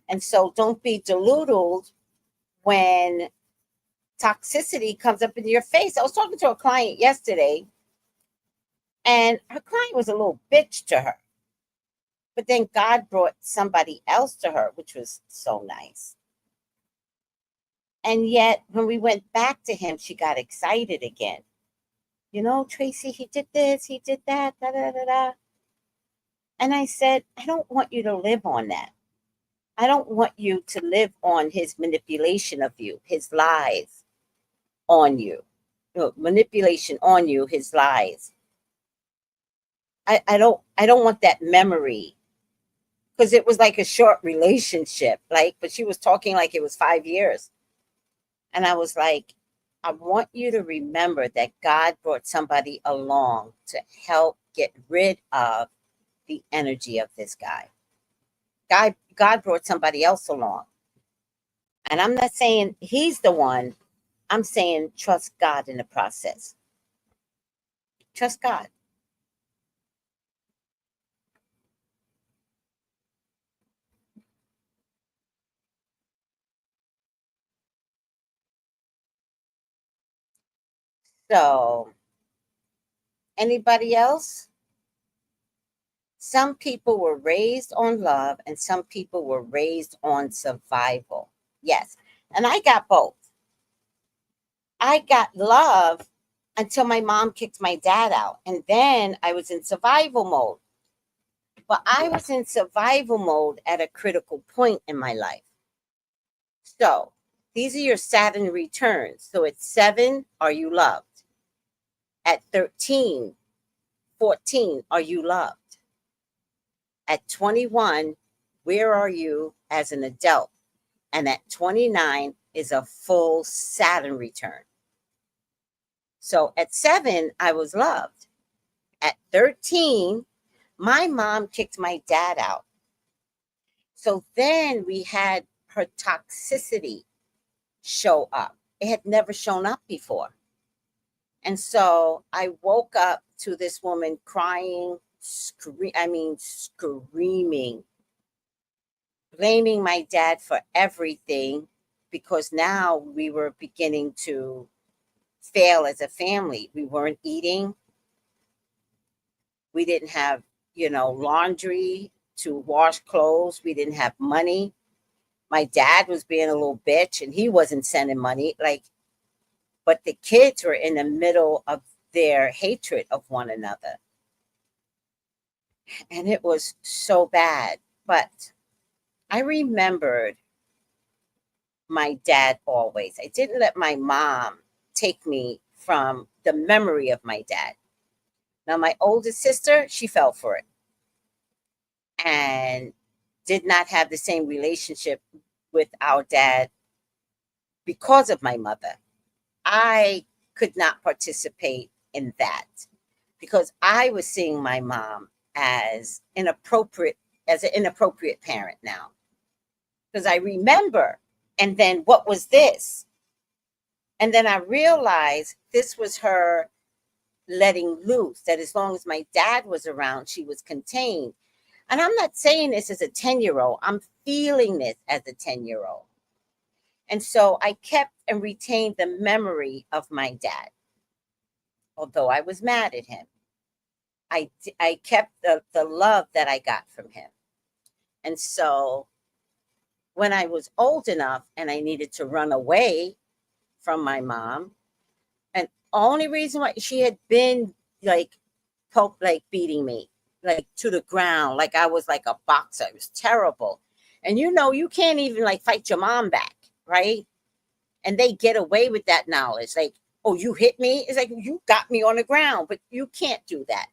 Speaker 4: And so don't be deluded when toxicity comes up in your face. I was talking to a client yesterday, and her client was a little bitch to her. But then God brought somebody else to her, which was so nice. And yet, when we went back to him, she got excited again. You know, Tracy, he did this, he did that, da da da da. And I said, I don't want you to live on that. I don't want you to live on his manipulation of you, his lies on you. Manipulation on you, his lies. I don't want that memory. Because it was like a short relationship. But she was talking like it was 5 years. And I was like, I want you to remember that God brought somebody along to help get rid of the energy of this guy. God brought somebody else along. And I'm not saying he's the one. I'm saying trust God in the process. Trust God. So, anybody else? Some people were raised on love and some people were raised on survival. Yes. And I got both. I got love until my mom kicked my dad out. And then I was in survival mode. But I was in survival mode at a critical point in my life. So these are your Saturn returns. So at 7, are you loved? At 13, 14, are you loved? At 21, where are you as an adult? And at 29 is a full Saturn return. So at 7, I was loved. At 13, my mom kicked my dad out. So then we had her toxicity show up. It had never shown up before. And so I woke up to this woman crying, screaming, blaming my dad for everything because now we were beginning to fail as a family. We weren't eating. We didn't have, laundry to wash clothes. We didn't have money. My dad was being a little bitch and he wasn't sending money. But the kids were in the middle of their hatred of one another. And it was so bad. But I remembered my dad always. I didn't let my mom take me from the memory of my dad. Now, my oldest sister, she fell for it and did not have the same relationship with our dad because of my mother. I could not participate in that because I was seeing my mom as an inappropriate parent now. Because I remember, and then what was this? And then I realized this was her letting loose, that as long as my dad was around, she was contained. And I'm not saying this as a 10-year-old. I'm feeling this as a 10-year-old. And so I kept and retained the memory of my dad. Although I was mad at him, I kept the love that I got from him. And so when I was old enough and I needed to run away from my mom, and only reason why she had been beating me, to the ground, like I was like a boxer. It was terrible. And you can't even fight your mom back, right? And they get away with that knowledge. Oh, you hit me? It's you got me on the ground, but you can't do that.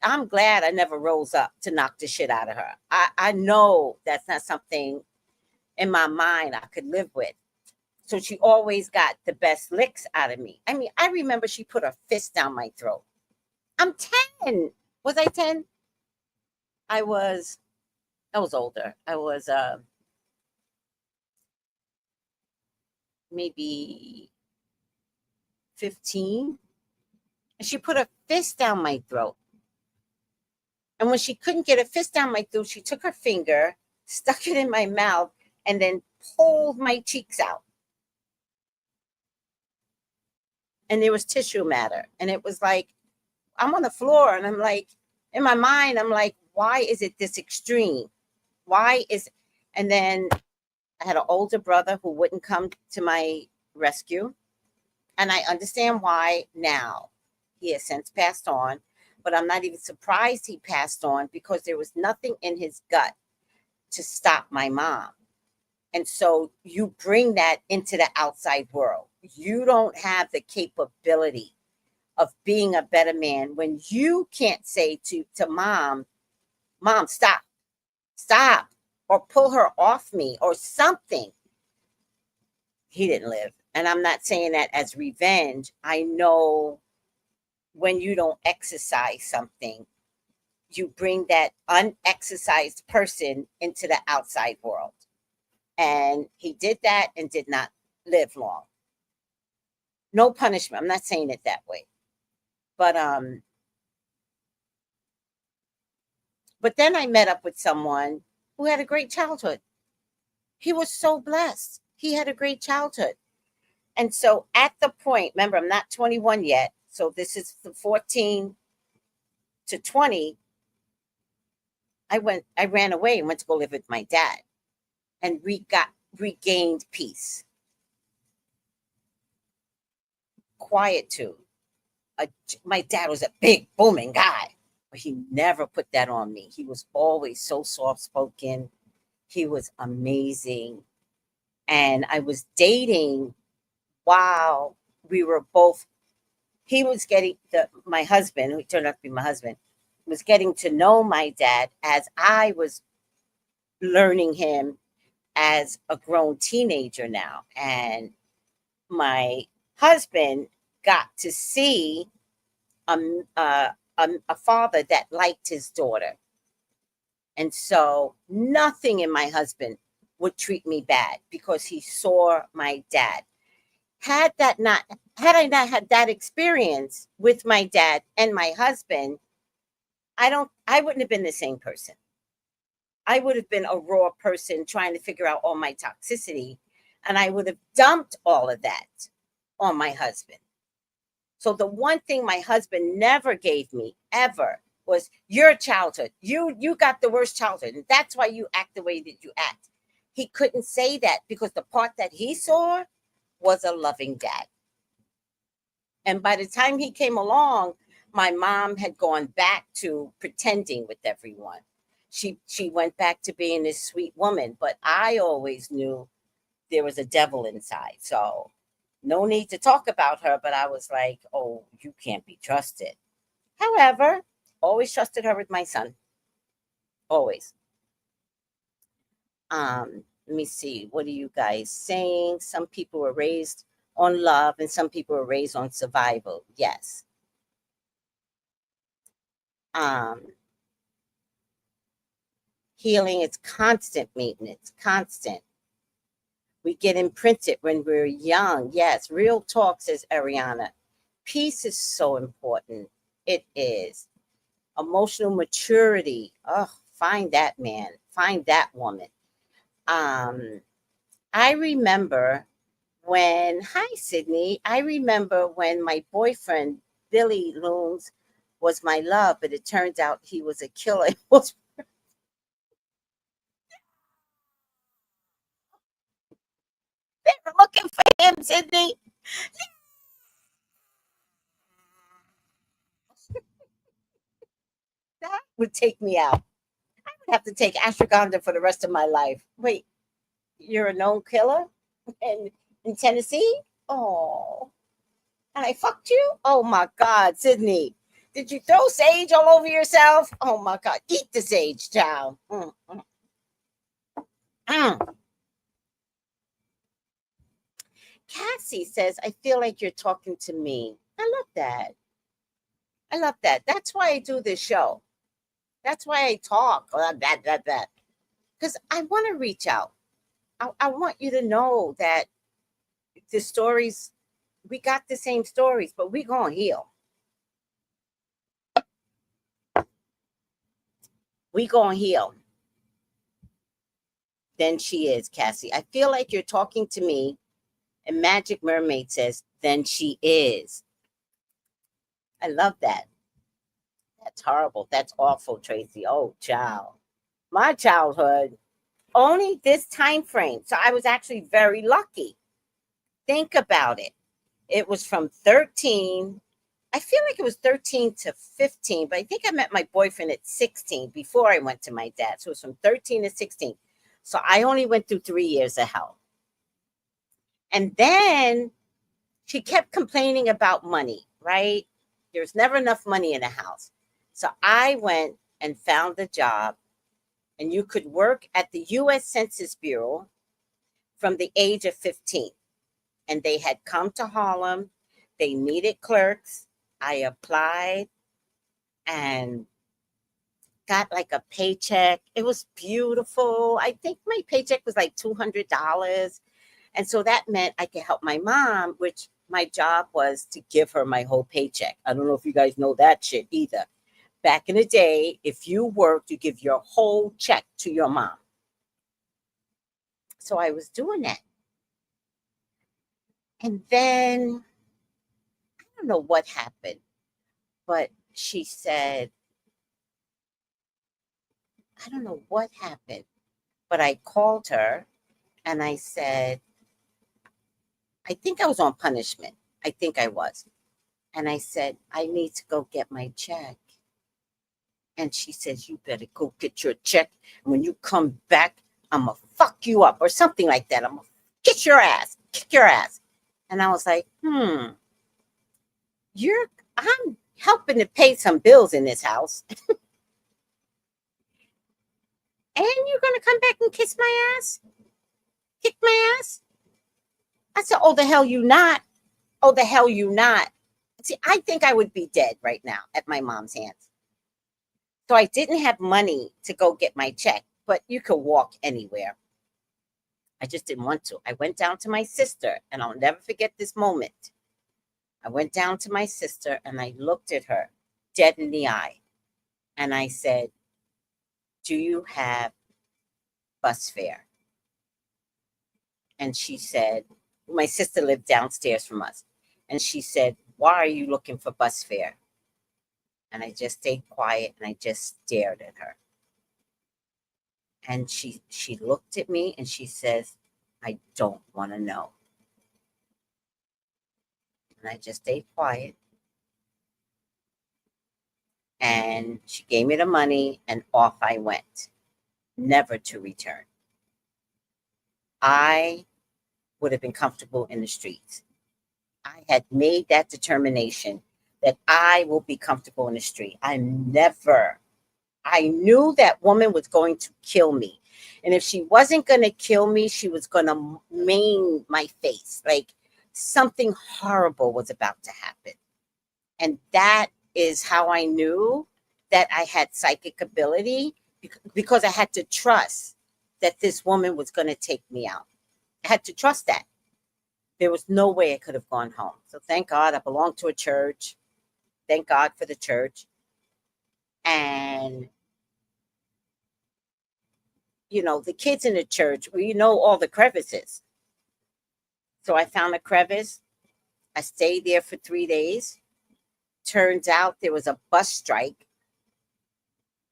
Speaker 4: I'm glad I never rose up to knock the shit out of her. I know that's not something in my mind I could live with. So she always got the best licks out of me. I mean, I remember she put her fist down my throat. I'm 10. Was I 10? I was older. I was maybe 15. And she put her fist down my throat. And when she couldn't get a fist down my throat, she took her finger, stuck it in my mouth, and then pulled my cheeks out. And there was tissue matter. And it was I'm on the floor, and I'm in my mind, I'm like, why is it this extreme? And then I had an older brother who wouldn't come to my rescue. And I understand why now. He has since passed on, but I'm not even surprised he passed on because there was nothing in his gut to stop my mom. And so you bring that into the outside world. You don't have the capability of being a better man when you can't say to mom, stop, or pull her off me or something. He didn't live. And I'm not saying that as revenge. I know when you don't exercise something, you bring that unexercised person into the outside world. And he did that and did not live long. No punishment. I'm not saying it that way. But then I met up with someone who had a great childhood. He was so blessed. He had a great childhood. And so at the point, remember, I'm not 21 yet. So this is the 14 to 20. I ran away and went to go live with my dad and regained peace. Quietude. My dad was a big booming guy, but he never put that on me. He was always so soft-spoken. He was amazing. And I was dating while we were both, he was getting, my husband, who turned out to be my husband, was getting to know my dad as I was learning him as a grown teenager now. And my husband got to see a father that liked his daughter. And so nothing in my husband would treat me bad because he saw my dad. Had I not had that experience with my dad and my husband, I wouldn't have been the same person. I would have been a raw person trying to figure out all my toxicity, and I would have dumped all of that on my husband. So the one thing my husband never gave me ever was your childhood. You got the worst childhood, and that's why you act the way that you act. He couldn't say that because the part that he saw was a loving dad. And by the time he came along, my mom had gone back to pretending with everyone. She went back to being this sweet woman, but I always knew there was a devil inside. So no need to talk about her, but I was like, oh, you can't be trusted. However, always trusted her with my son. Always. Let me see. What are you guys saying? Some people were raised on love and some people were raised on survival. Yes. Healing is constant maintenance, constant. We get imprinted when we're young. Yes, real talk, says Ariana. Peace is so important. It is. Emotional maturity. Oh, find that man. Find that woman. I remember when, hi, Sydney. I remember when my boyfriend, Billy Looms, was my love, but it turned out he was a killer. They were looking for him, Sydney. That would take me out. I would have to take ashwagandha for the rest of my life. Wait, you're a known killer in Tennessee? Oh, and I fucked you? Oh my God, Sydney. Did you throw sage all over yourself? Oh my God, eat the sage, child. Cassie says, I feel like you're talking to me. I love that. I love that. That's why I do this show. That's why I talk. That. Because I want to reach out. I want you to know that the stories, we got the same stories, but we going to heal. We going to heal. Then she is, Cassie. I feel like you're talking to me. And Magic Mermaid says, then she is. I love that. That's horrible. That's awful, Tracy. Oh, child. My childhood, only this time frame. So I was actually very lucky. Think about it. It was from 13. I feel like it was 13 to 15, but I think I met my boyfriend at 16 before I went to my dad. So it was from 13 to 16. So I only went through 3 years of hell. And then she kept complaining about money, right? There's never enough money in a house. So I went and found a job, and you could work at the U.S. Census Bureau from the age of 15. And they had come to Harlem. They needed clerks. I applied and got like a paycheck. It was beautiful. I think my paycheck was like $200. And so that meant I could help my mom, which my job was to give her my whole paycheck. I don't know if you guys know that shit either. Back in the day, if you worked, you give your whole check to your mom. So I was doing that. And then, I don't know what happened, but she said, I don't know what happened, but I called her and I said, I think I was on punishment. I think I was. And I said, I need to go get my check. And she says, you better go get your check. And when you come back, I'm going to fuck you up or something like that. I'm going to kick your ass. And I was like, I'm helping to pay some bills in this house. And you're going to come back and kiss my ass? Kick my ass? I said, oh, the hell you not. Oh, the hell you not. See, I think I would be dead right now at my mom's hands. So I didn't have money to go get my check, but you could walk anywhere. I just didn't want to. I went down to my sister, and I'll never forget this moment. I went down to my sister, and I looked at her dead in the eye, and I said, do you have bus fare? And she said, my sister lived downstairs from us, and she said, why are you looking for bus fare? And I just stayed quiet, and I just stared at her. And she looked at me, and she says, I don't want to know. And I just stayed quiet. And she gave me the money, and off I went, never to return. I would have been comfortable in the streets. I had made that determination that I will be comfortable in the street. I knew that woman was going to kill me. And if she wasn't going to kill me, she was going to maim my face. Like something horrible was about to happen. And that is how I knew that I had psychic ability, because I had to trust that this woman was going to take me out. I had to trust that. There was no way I could have gone home. So thank God I belonged to a church. Thank God for the church. And, you know, the kids in the church, we know all the crevices. So I found a crevice. I stayed there for 3 days. Turns out there was a bus strike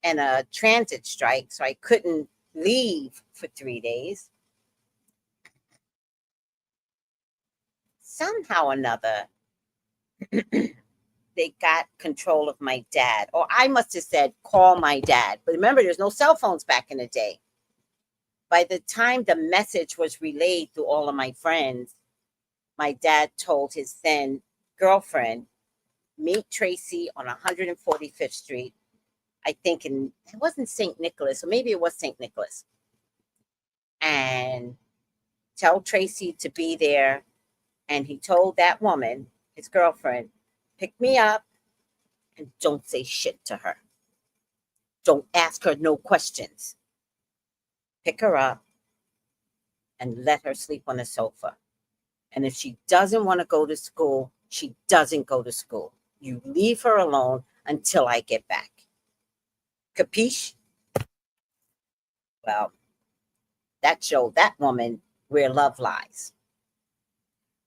Speaker 4: and a transit strike, so I couldn't leave for 3 days. Somehow or another, they got control of my dad. Or I must have said, call my dad. But remember, there's no cell phones back in the day. By the time the message was relayed to all of my friends, my dad told his then girlfriend, meet Tracy on 145th Street. I think it wasn't St. Nicholas, or maybe it was St. Nicholas. And tell Tracy to be there. And he told that woman, his girlfriend, pick me up and don't say shit to her. Don't ask her no questions. Pick her up and let her sleep on the sofa. And if she doesn't want to go to school, she doesn't go to school. You leave her alone until I get back. Capiche? Well, that showed that woman where love lies.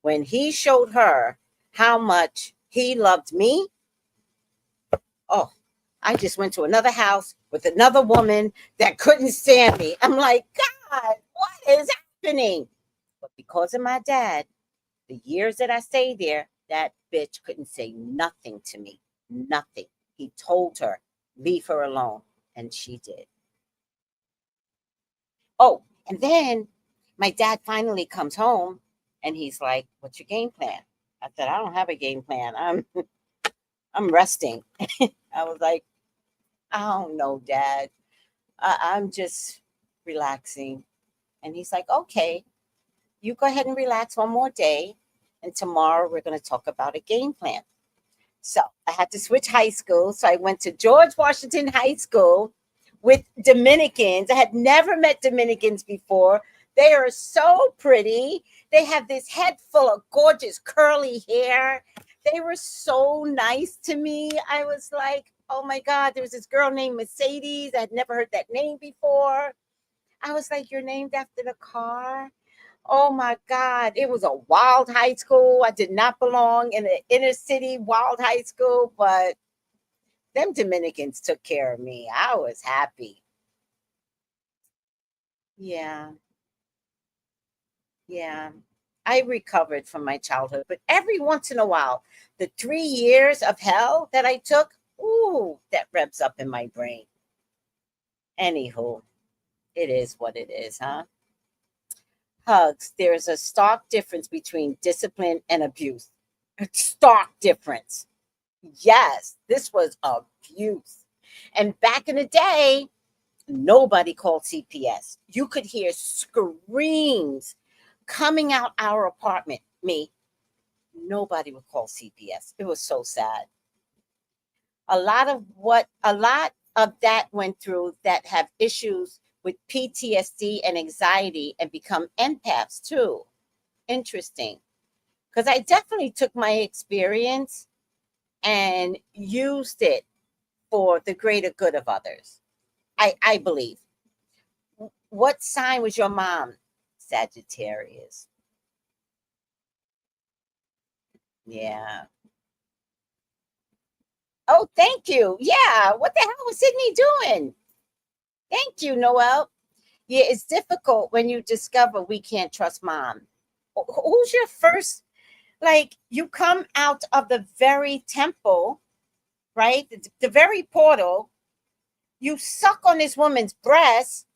Speaker 4: When he showed her how much he loved me, oh, I just went to another house with another woman that couldn't stand me. I'm like, God, what is happening? But because of my dad, the years that I stayed there, that bitch couldn't say nothing to me. Nothing. He told her, leave her alone. And she did. Oh, and then my dad finally comes home and he's like, what's your game plan? I said, I don't have a game plan. I'm resting. I was like, I don't know, Dad. I'm just relaxing. And he's like, okay, you go ahead and relax one more day. And tomorrow we're going to talk about a game plan. So I had to switch high school. So I went to George Washington High School with Dominicans. I had never met Dominicans before. They are so pretty. They have this head full of gorgeous curly hair. They were so nice to me. I was like, oh my God, there was this girl named Mercedes. I had never heard that name before. I was like, you're named after the car? Oh my God, it was a wild high school. I did not belong in an inner city wild high school, but them Dominicans took care of me. I was happy. Yeah. Yeah. I recovered from my childhood, but every once in a while, the 3 years of hell that I took, ooh, that revs up in my brain. Anywho, it is what it is, huh? Hugs, there's a stark difference between discipline and abuse. A stark difference. Yes, this was abuse. And back in the day, nobody called CPS. You could hear screams coming out our apartment. Me, nobody would call CPS. It was so sad. A lot of that went through that have issues with PTSD and anxiety and become empaths too. Interesting. Because I definitely took my experience and used it for the greater good of others. I believe. What sign was your mom? Sagittarius. Yeah. Oh, thank you. Yeah. What the hell was Sydney doing? Thank you, Noel. Yeah, it's difficult when you discover we can't trust mom. Who's your first? Like, you come out of the very temple, right? The very portal. You suck on this woman's breast,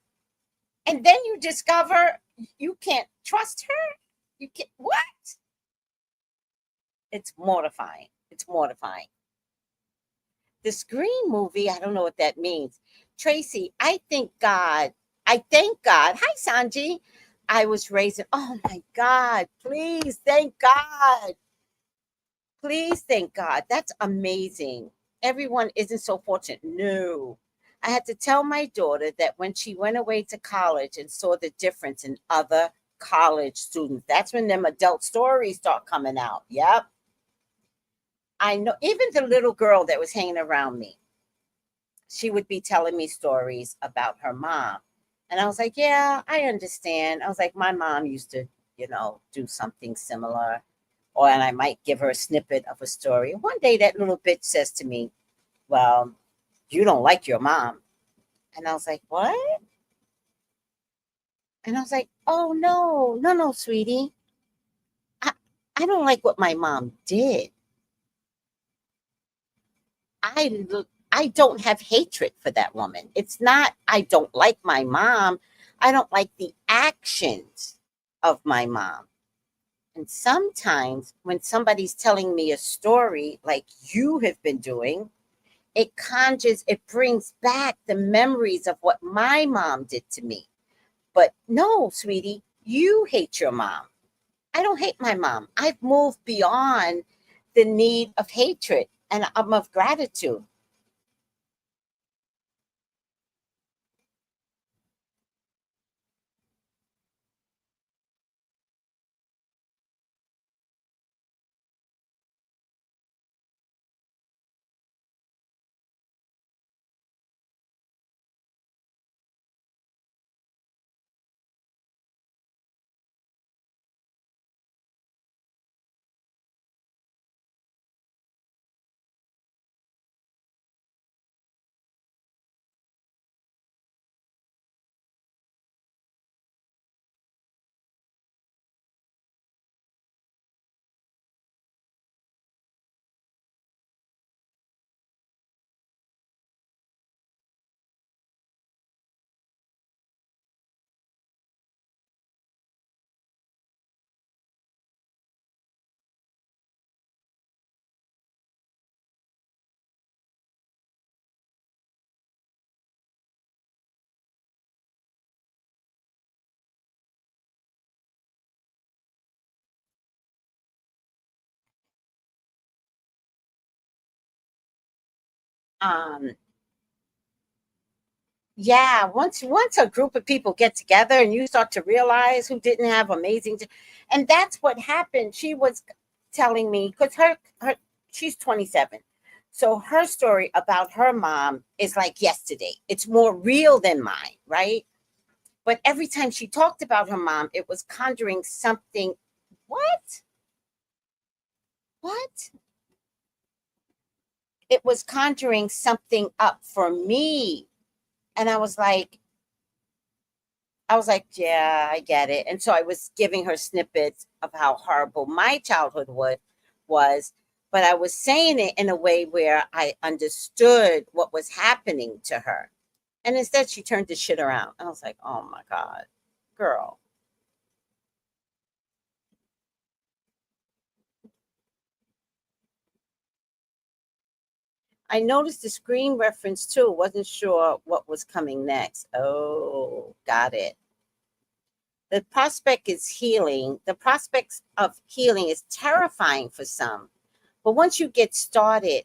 Speaker 4: and then you discover you can't trust her. You can't. What? It's mortifying. It's mortifying. The Scream movie, I don't know what that means. Tracy, I thank God. I thank God. Hi, Sanji. I was raised. Oh my God. Please, thank God. Please, thank God. That's amazing. Everyone isn't so fortunate. No. I had to tell my daughter that when she went away to college and saw the difference in other college students, that's when them adult stories start coming out. Yep. I know, even the little girl that was hanging around me, she would be telling me stories about her mom. And I was like, yeah, I understand. I was like, my mom used to, do something similar. And I might give her a snippet of a story. One day that little bitch says to me, well, you don't like your mom. And I was like, what? And I was like, oh, no, sweetie. I don't like what my mom did. I don't have hatred for that woman. It's not, I don't like my mom. I don't like the actions of my mom. And sometimes when somebody's telling me a story like you have been doing, it brings back the memories of what my mom did to me. But no, sweetie, you hate your mom. I don't hate my mom. I've moved beyond the need of hatred, and I'm of gratitude. um, yeah, once a group of people get together and you start to realize who didn't have and that's what happened. She was telling me, because she's 27. So her story about her mom is like yesterday. It's more real than mine, right? But every time she talked about her mom, it was conjuring something. What? What? It was conjuring something up for me. And I was like, yeah, I get it. And so I was giving her snippets of how horrible my childhood was, but I was saying it in a way where I understood what was happening to her. And instead she turned the shit around. I was like, oh my God, girl. I noticed the screen reference too. Wasn't sure what was coming next. Oh, got it. The prospect is healing. The prospects of healing is terrifying for some. But once you get started,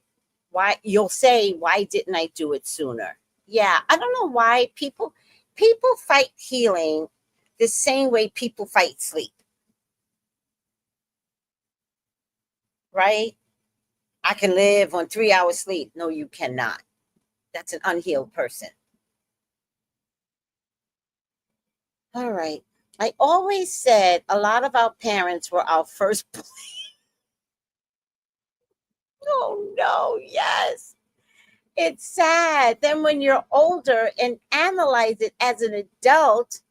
Speaker 4: you'll say, why didn't I do it sooner? Yeah, I don't know why people fight healing the same way people fight sleep. Right? I can live on 3 hours sleep. No, you cannot. That's an unhealed person. All right. I always said a lot of our parents were our first. Oh, no. Yes. It's sad. Then when you're older and analyze it as an adult,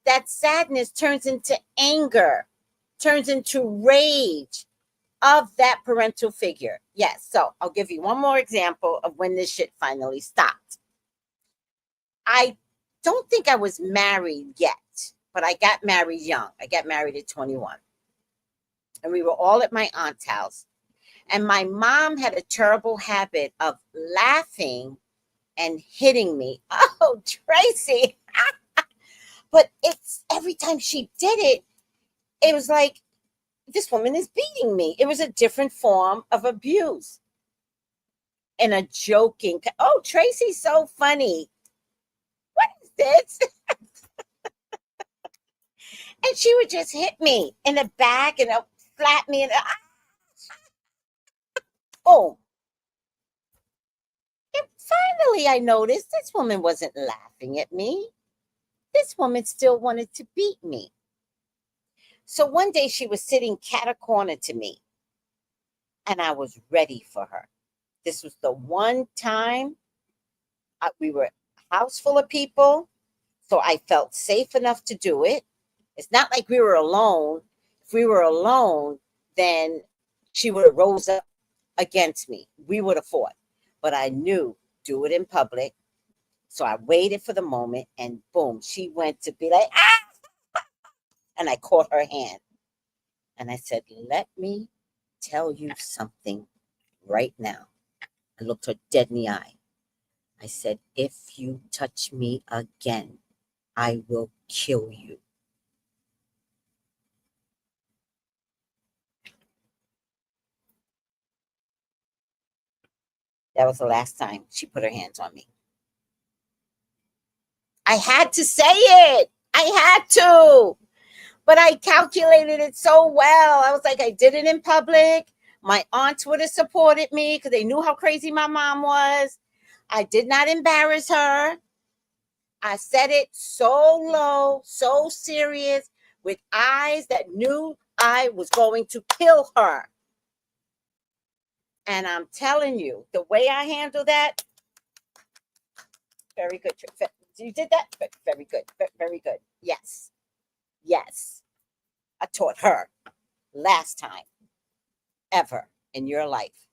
Speaker 4: that sadness turns into anger, turns into rage of that parental figure. Yes. So I'll give you one more example of when this shit finally stopped. I don't think I was married yet, but I got married young. I got married at 21. And we were all at my aunt's house. And my mom had a terrible habit of laughing and hitting me. Oh, Tracy. But it's every time she did it, it was like, this woman is beating me. It was a different form of abuse. And a joking, oh, Tracy's so funny. What is this? And she would just hit me in the back and slap me and boom. And finally I noticed this woman wasn't laughing at me. This woman still wanted to beat me. So one day she was sitting cat-a-corner to me, and I was ready for her. This was the one time we were a house full of people, so I felt safe enough to do it. It's not like we were alone. If we were alone, then she would have rose up against me. We would have fought. But I knew, do it in public. So I waited for the moment, and boom, she went to be like, ah! And I caught her hand. And I said, let me tell you something right now. I looked her dead in the eye. I said, if you touch me again, I will kill you. That was the last time she put her hands on me. I had to say it. I had to. But I calculated it so well. I was like, I did it in public. My aunts would have supported me because they knew how crazy my mom was. I did not embarrass her. I said it so low, so serious, with eyes that knew I was going to kill her. And I'm telling you, the way I handled that, very good. You did that? Very good. Very good. Yes. Yes. I taught her last time ever in your life.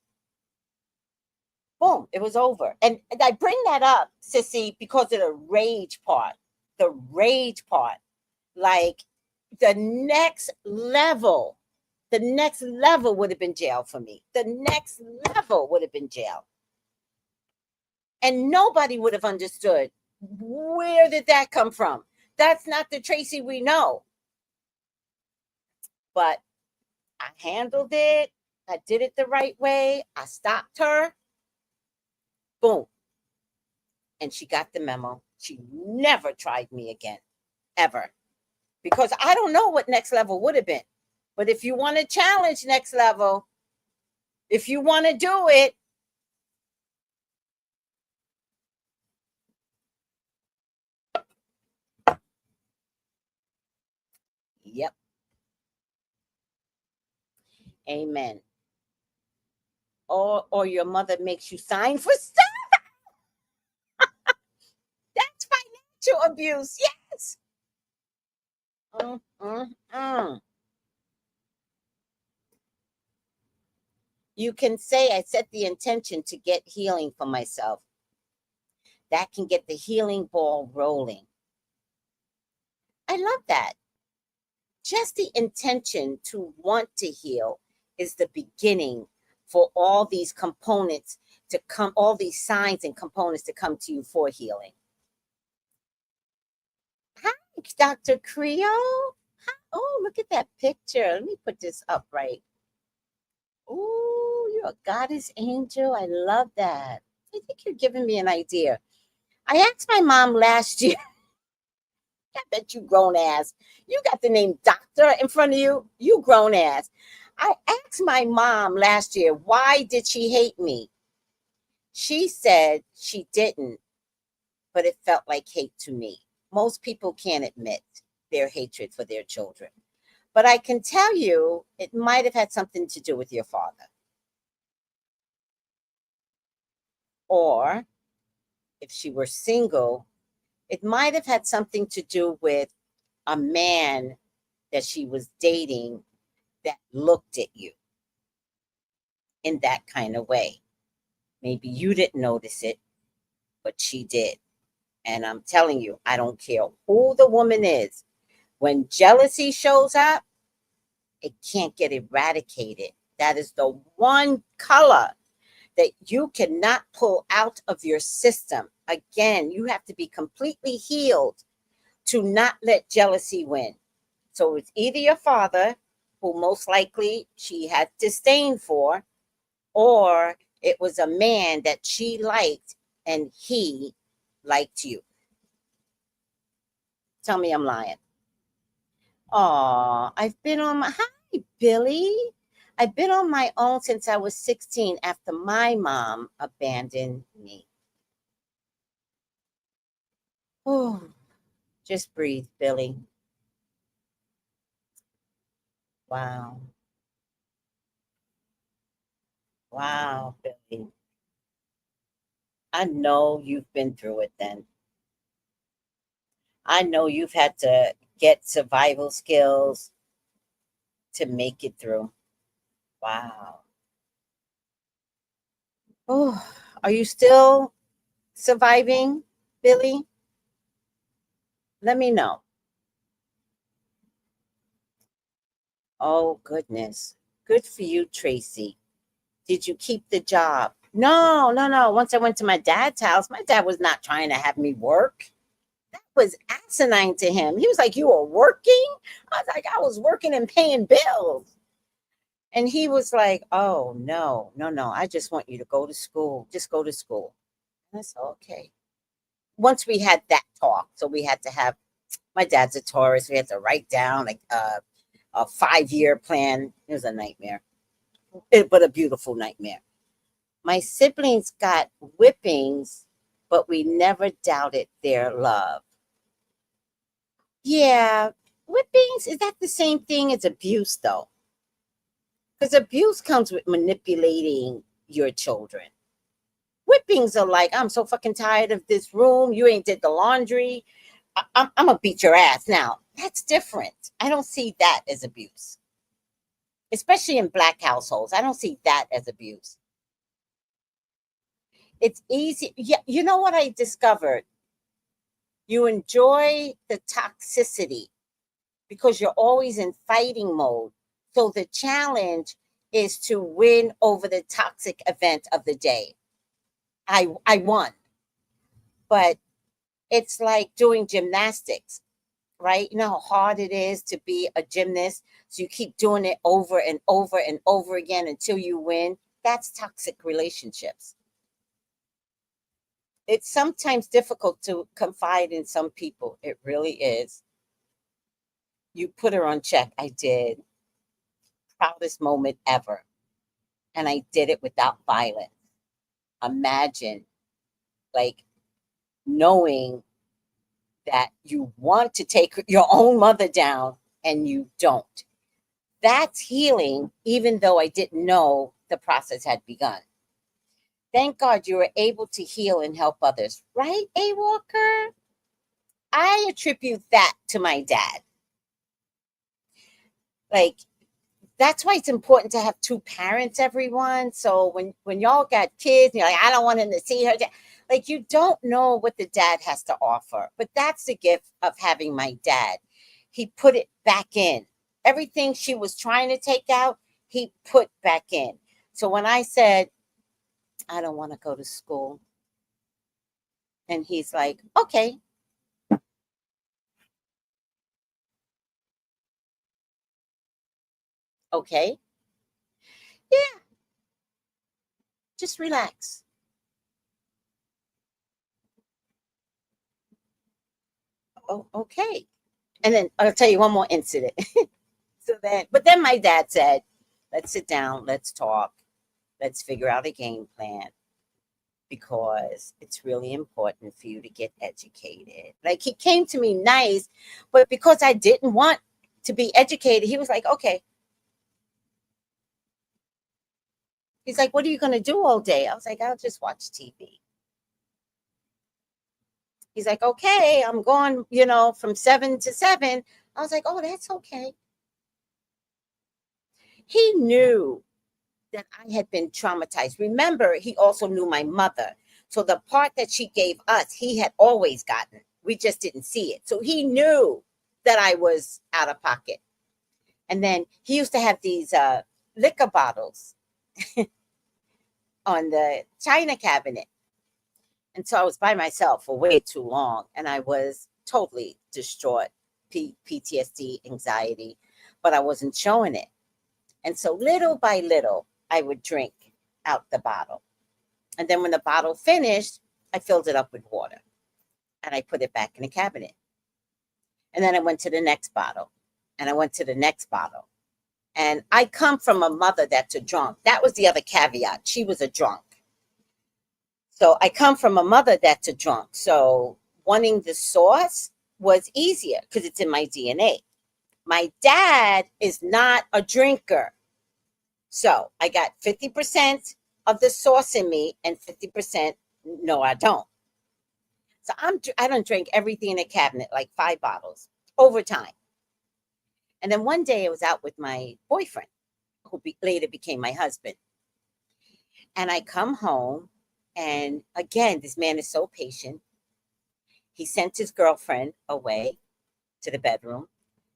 Speaker 4: Boom, it was over. And I bring that up, Sissy, because of the rage part. The rage part. Like the next level would have been jail for me. The next level would have been jail. And nobody would have understood, where did that come from? That's not the Tracy we know. But I handled it. I did it the right way. I stopped her. Boom. And she got the memo. She never tried me again, ever. Because I don't know what next level would have been. But if you want to challenge next level, if you want to do it, yep. Amen. Or your mother makes you sign for stuff. That's financial abuse. Yes. You can say, I set the intention to get healing for myself. That can get the healing ball rolling. I love that. Just the intention to want to heal is the beginning for all these components to come, all these signs and components to come to you for healing. Hi, Dr. Creo. Oh, look at that picture. Let me put this up right. Oh, you're a goddess angel. I love that. I think you're giving me an idea. I asked my mom last year. I bet you grown ass. You got the name doctor in front of you. You grown ass. I asked my mom last year, why did she hate me? She said she didn't, but it felt like hate to me. Most people can't admit their hatred for their children. But I can tell you, it might have had something to do with your father. Or if she were single, it might have had something to do with a man that she was dating that looked at you in that kind of way. Maybe you didn't notice it, but she did. And I'm telling you, I don't care who the woman is. When jealousy shows up, it can't get eradicated. That is the one color that you cannot pull out of your system. Again, you have to be completely healed to not let jealousy win. So it's either your father, who most likely she had disdain for, or it was a man that she liked and he liked you. Tell me I'm lying. Oh, I've been on my, hi, Billy. I've been on my own since I was 16 after my mom abandoned me. Oh, just breathe, Billy. Wow. Wow, Billy. I know you've been through it then. I know you've had to get survival skills to make it through. Wow. Oh, are you still surviving, Billy? Let me know. Oh, goodness. Good for you, Tracy. Did you keep the job? No. Once I went to my dad's house, my dad was not trying to have me work. That was asinine to him. He was like, you were working? I was like, I was working and paying bills. And he was like, oh, no. I just want you to go to school. Just go to school. And I said, okay. Once we had that talk, so we had to have, my dad's a Taurus. We had to write down like a 5-year plan. It was a nightmare, but a beautiful nightmare. My siblings got whippings, but we never doubted their love. Yeah, whippings, is that the same thing as abuse, though? Because abuse comes with manipulating your children. Whippings are like, I'm so fucking tired of this room. You ain't did the laundry. I'm going to beat your ass. Now, that's different. I don't see that as abuse. Especially in Black households. I don't see that as abuse. It's easy. Yeah, you know what I discovered? You enjoy the toxicity because you're always in fighting mode. So the challenge is to win over the toxic event of the day. I won. But it's like doing gymnastics, right? You know how hard it is to be a gymnast? So you keep doing it over and over and over again until you win. That's toxic relationships. it's sometimes difficult to confide in some people. It really is. You put her on check. I did. Proudest moment ever. And I did it without violence. Imagine, like, knowing that you want to take your own mother down and you don't. That's healing, even though I didn't know the process had begun. Thank God you were able to heal and help others. Right, A. Walker? I attribute that to my dad. Like, that's why it's important to have two parents, everyone. So when y'all got kids, and you're like, I don't want him to see her. Like, you don't know what the dad has to offer. But that's the gift of having my dad. He put it back in. Everything she was trying to take out, he put back in. So when I said, I don't want to go to school, and he's like, okay. Okay. Yeah. Just relax. Oh, okay. And then I'll tell you one more incident. But then my dad said, let's sit down, let's talk, let's figure out a game plan, because it's really important for you to get educated. Like, he came to me nice, but because I didn't want to be educated, he was like, okay. He's like, what are you going to do all day? I was like, I'll just watch TV. He's like, okay, I'm going, from 7 to 7. I was like, oh, that's okay. He knew that I had been traumatized. Remember, he also knew my mother. So the part that she gave us, he had always gotten. We just didn't see it. So he knew that I was out of pocket. And then he used to have these liquor bottles on the china cabinet. And so I was by myself for way too long, and I was totally distraught, PTSD, anxiety, but I wasn't showing it. And so little by little, I would drink out the bottle. And then when the bottle finished, I filled it up with water, and I put it back in the cabinet. And then I went to the next bottle, and I went to the next bottle. And I come from a mother that's a drunk. That was the other caveat. She was a drunk. So I come from a mother that's a drunk. So wanting the sauce was easier because it's in my DNA. My dad is not a drinker. So I got 50% of the sauce in me and 50%, no, I don't. So I don't drink everything in the cabinet, like 5 bottles over time. And then one day I was out with my boyfriend, who later became my husband. And I come home, and again, this man is so patient. He sent his girlfriend away to the bedroom,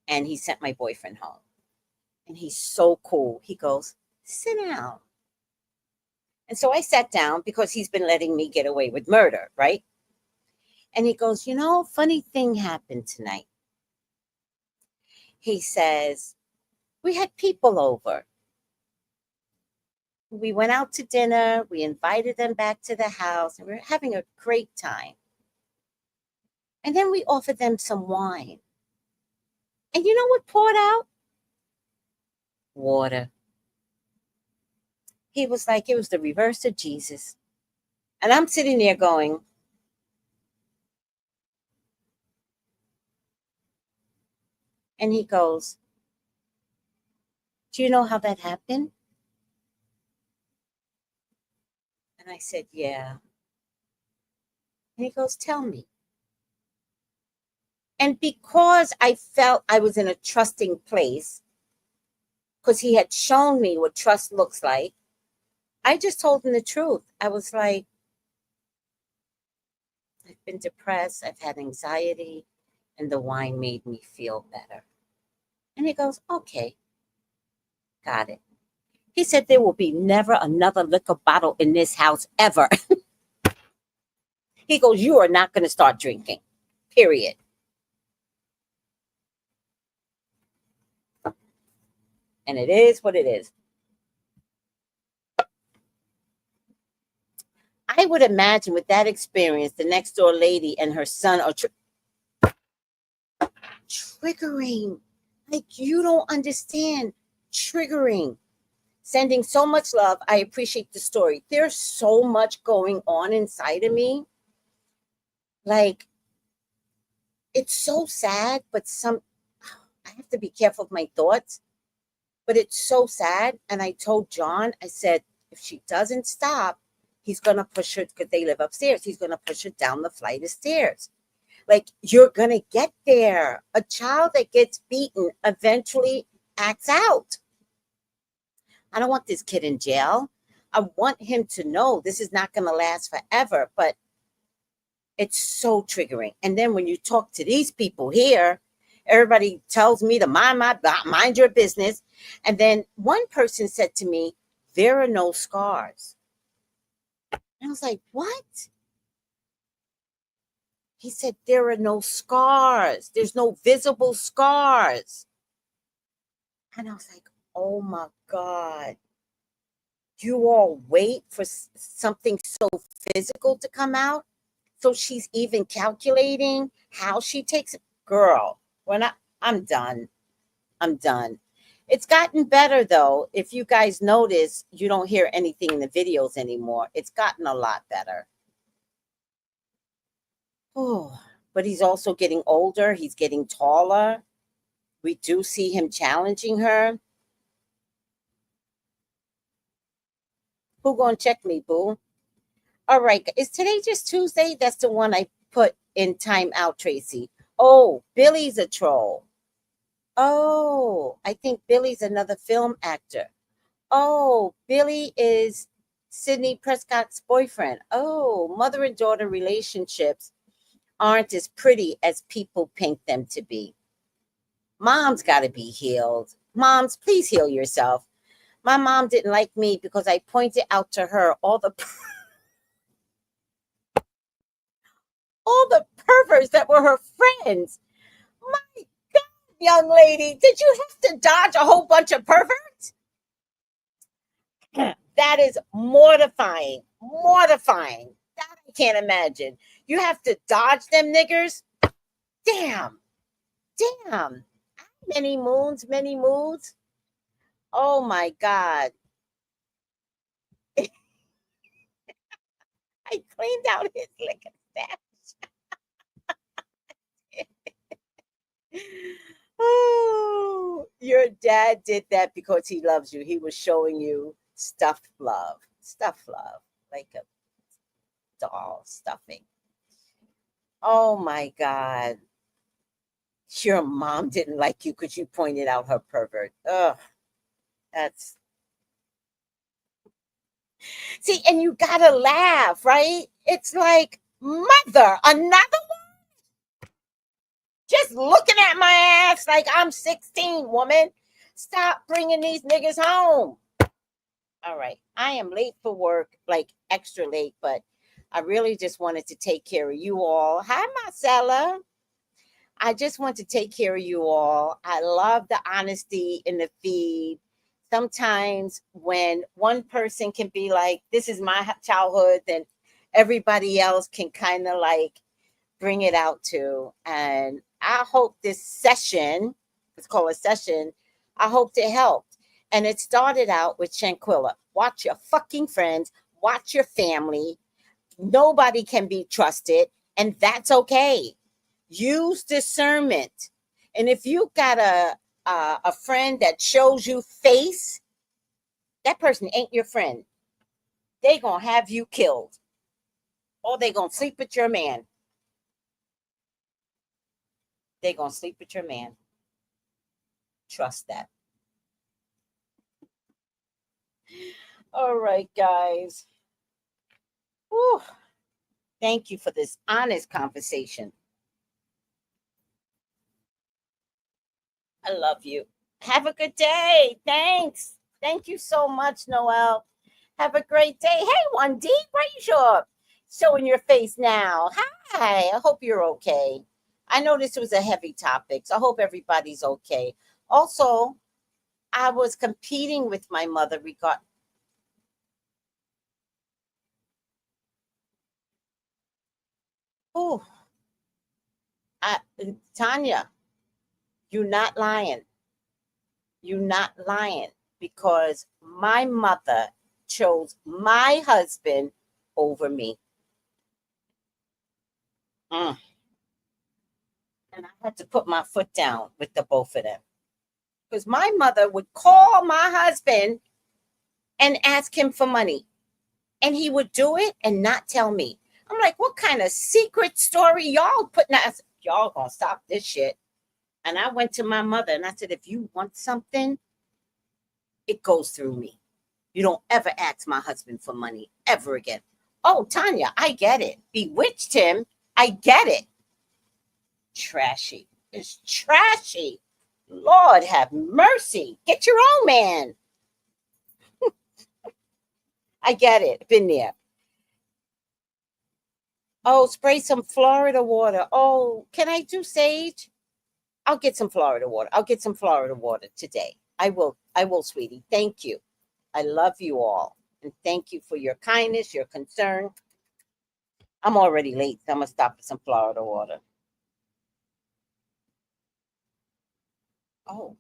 Speaker 4: and he sent my boyfriend home. And he's so cool. He goes, sit down. And so I sat down because he's been letting me get away with murder, right? And he goes, funny thing happened tonight. He says, we had people over. We went out to dinner. We invited them back to the house, and we were having a great time. And then we offered them some wine. And you know what poured out? Water. He was like, it was the reverse of Jesus. And I'm sitting there going, and he goes, do you know how that happened? And I said, yeah. And he goes, tell me. And because I felt I was in a trusting place, because he had shown me what trust looks like, I just told him the truth. I was like, I've been depressed, I've had anxiety, and the wine made me feel better. And he goes, okay, got it. He said, there will be never another liquor bottle in this house ever. He goes, you are not going to start drinking, period. And it is what it is. I I would imagine with that experience, the next door lady and her son are triggering. Like, you don't understand. Triggering. Sending so much love. I appreciate the story. There's so much going on inside of me. Like, it's so sad, but I have to be careful of my thoughts. But it's so sad. And I told John, I said, if she doesn't stop, he's going to push her, because they live upstairs. He's going to push her down the flight of stairs. Like, you're going to get there. A child that gets beaten eventually acts out. I don't want this kid in jail. I want him to know this is not going to last forever, but it's so triggering. And then when you talk to these people here, everybody tells me to mind your business. And then one person said to me, there are no scars. And I was like, what? He said, there are no scars. There's no visible scars. And I was like, oh my God. You all wait for something so physical to come out? So she's even calculating how she takes it? Girl, I'm done. I'm done. It's gotten better, though. If you guys notice, you don't hear anything in the videos anymore. It's gotten a lot better. Oh, but he's also getting older. He's getting taller. We do see him challenging her. Who gonna check me, boo? All right. Is today just Tuesday? That's the one I put in timeout, Tracy. Oh, Billy's a troll. Oh, I think Billy's another film actor. Oh, Billy is Sidney Prescott's boyfriend. Oh, mother and daughter relationships aren't as pretty as people paint them to be. Mom's got to be healed. Moms, please heal yourself. My mom didn't like me because I pointed out to her all the perverts that were her friends. My God, young lady, did you have to dodge a whole bunch of perverts? That is mortifying. Mortifying. That I can't imagine. You have to dodge them niggers? Damn. Damn. Many moons, many moods. Oh my God. I cleaned out his liquor stash. Oh, your dad did that because he loves you. He was showing you stuffed love, like a doll stuffing. Oh my God. Your mom didn't like you because you pointed out her pervert. Ugh, that's. See, and you gotta laugh, right? It's like, mother, another one? Just looking at my ass like I'm 16, woman. Stop bringing these niggas home. All right. I am late for work, like extra late, but I really just wanted to take care of you all. Hi, Marcella. I just want to take care of you all. I love the honesty in the feed. Sometimes when one person can be like, this is my childhood, then everybody else can kind of like bring it out too. And I hope this session, it's called a session, I hope it helped. And it started out with Shanquella. Watch your fucking friends. Watch your family. Nobody can be trusted. And that's okay. Use discernment. And if you got a friend that shows you face, that person ain't your friend. They gonna have you killed. Or they gonna sleep with your man. They gonna sleep with your man. Trust that. All right, guys. Whew. Thank you for this honest conversation. I love you. Have a good day. Thanks. Thank you so much, Noelle. Have a great day. Hey, 1D, why you show up? Showing your face now. Hi. I hope you're okay. I know this was a heavy topic, so I hope everybody's okay. Also, I was competing with my mother regarding. Oh, Tanya, you're not lying. You're not lying, because my mother chose my husband over me. And I had to put my foot down with the both of them, because my mother would call my husband and ask him for money, and he would do it and not tell me. I'm like, what kind of secret story y'all putting out? I said, y'all gonna stop this shit. And I went to my mother and I said, if you want something, it goes through me. You don't ever ask my husband for money ever again. Oh, Tanya, I get it. Bewitched him. I get it. Trashy. It's trashy. Lord have mercy. Get your own man. I get it. Been there. Oh, spray some Florida water. Oh, can I do sage? I'll get some Florida water. I'll get some Florida water today. I will, sweetie. Thank you. I love you all. And thank you for your kindness, your concern. I'm already late, so I'm going to stop for some Florida water. Oh.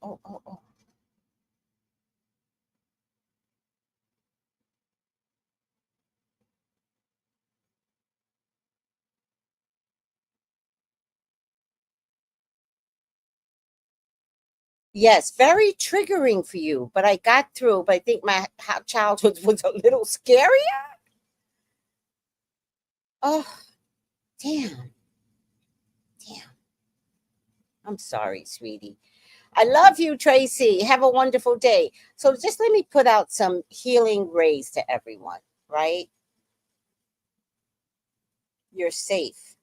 Speaker 4: Yes, very triggering for you, but I got through. But I think my childhood was a little scarier. Oh, damn. I'm sorry, sweetie. I love you, Tracy. Have a wonderful day. So just let me put out some healing rays to everyone, right? You're safe.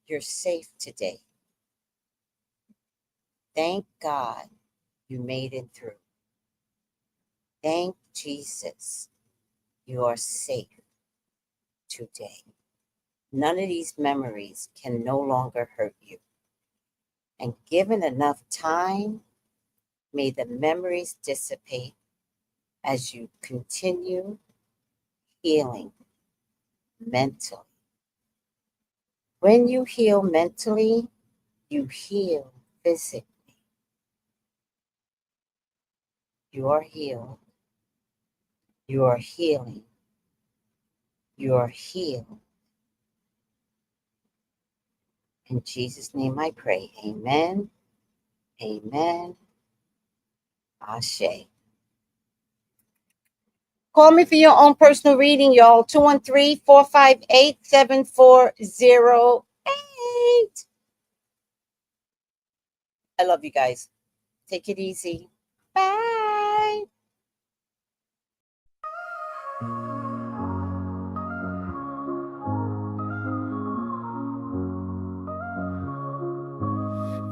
Speaker 4: You're safe today. Thank God you made it through. Thank Jesus you are safe today. None of these memories can no longer hurt you. And given enough time, may the memories dissipate as you continue healing mentally. When you heal mentally, you heal physically. You are healed. You are healing. You are healed. In Jesus' name I pray. Amen. Amen. Ashe. Call me for your own personal reading, y'all. 213-458-7408. I love you guys. Take it easy. Bye.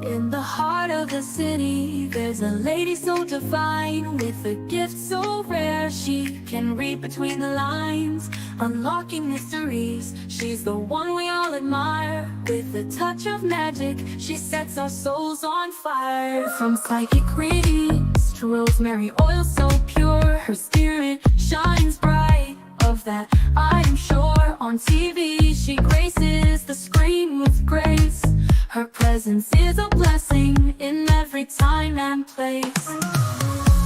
Speaker 1: In the heart of the city, there's a lady so divine, with a gift so rare she can read between the lines, unlocking mysteries. She's the one we all admire. With a touch of magic, she sets our souls on fire. From psychic readings to rosemary oil so pure, her spirit shines bright. Of that I am sure. On TV she graces the screen with grace. Her presence is a blessing in every time and place.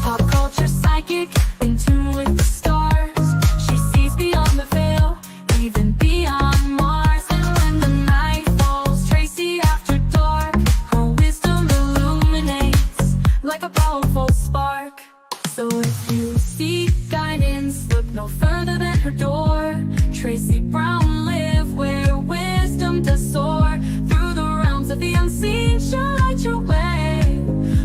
Speaker 1: Pop culture psychic, in tune with the stars. She sees beyond the veil, even beyond Mars. And when the night falls, Tracy after dark, her wisdom illuminates like a powerful spark. So if you seek guidance, look no further than her door. Tracy Brown live where wisdom does soar. Through the realms of the unseen, she'll light your way.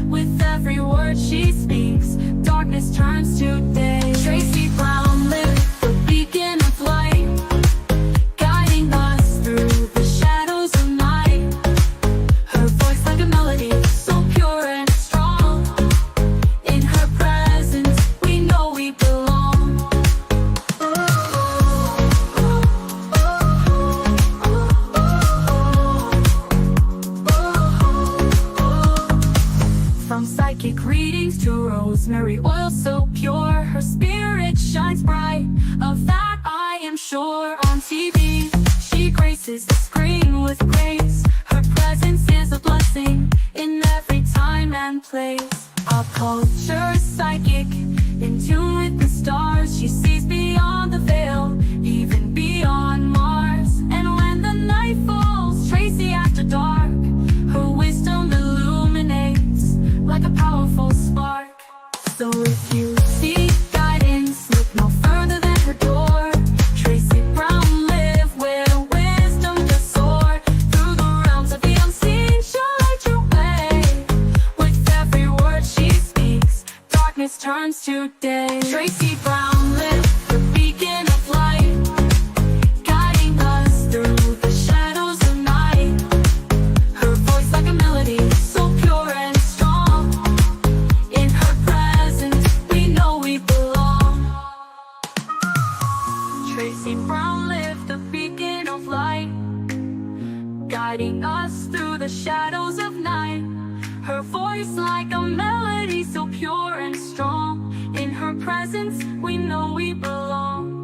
Speaker 1: With every word she speaks, darkness turns to day. Tracy Brown live, the beacon of light, guiding us through the shadows of night. Her voice like a melody, so pure and strong. In her presence, we know we belong. From psychic readings to rosemary oil so pure, her spirit shines bright. Of that I am sure on TV, she graces the screen with grace. Her presence is a blessing in every time and place. Pop culture psychic, in tune with the stars. She sees beyond the veil, even beyond Mars. And when the night falls, Tracy after dark, her wisdom illuminates like a powerful spark. So if you seek guidance, look no further than her door. Tracy Brown live where wisdom does soar. Through the realms of the unseen, she'll light your way. With every word she speaks, darkness turns to day. Tracy Brown live, the beacon of light, guiding us through the shadows of night. Her voice like a melody, so pure and strong. In her presence, we know we belong. Tracy Brown lived the beacon of light, guiding us through the shadows of night. Her voice like a melody, so pure and strong. In her presence, we know we belong.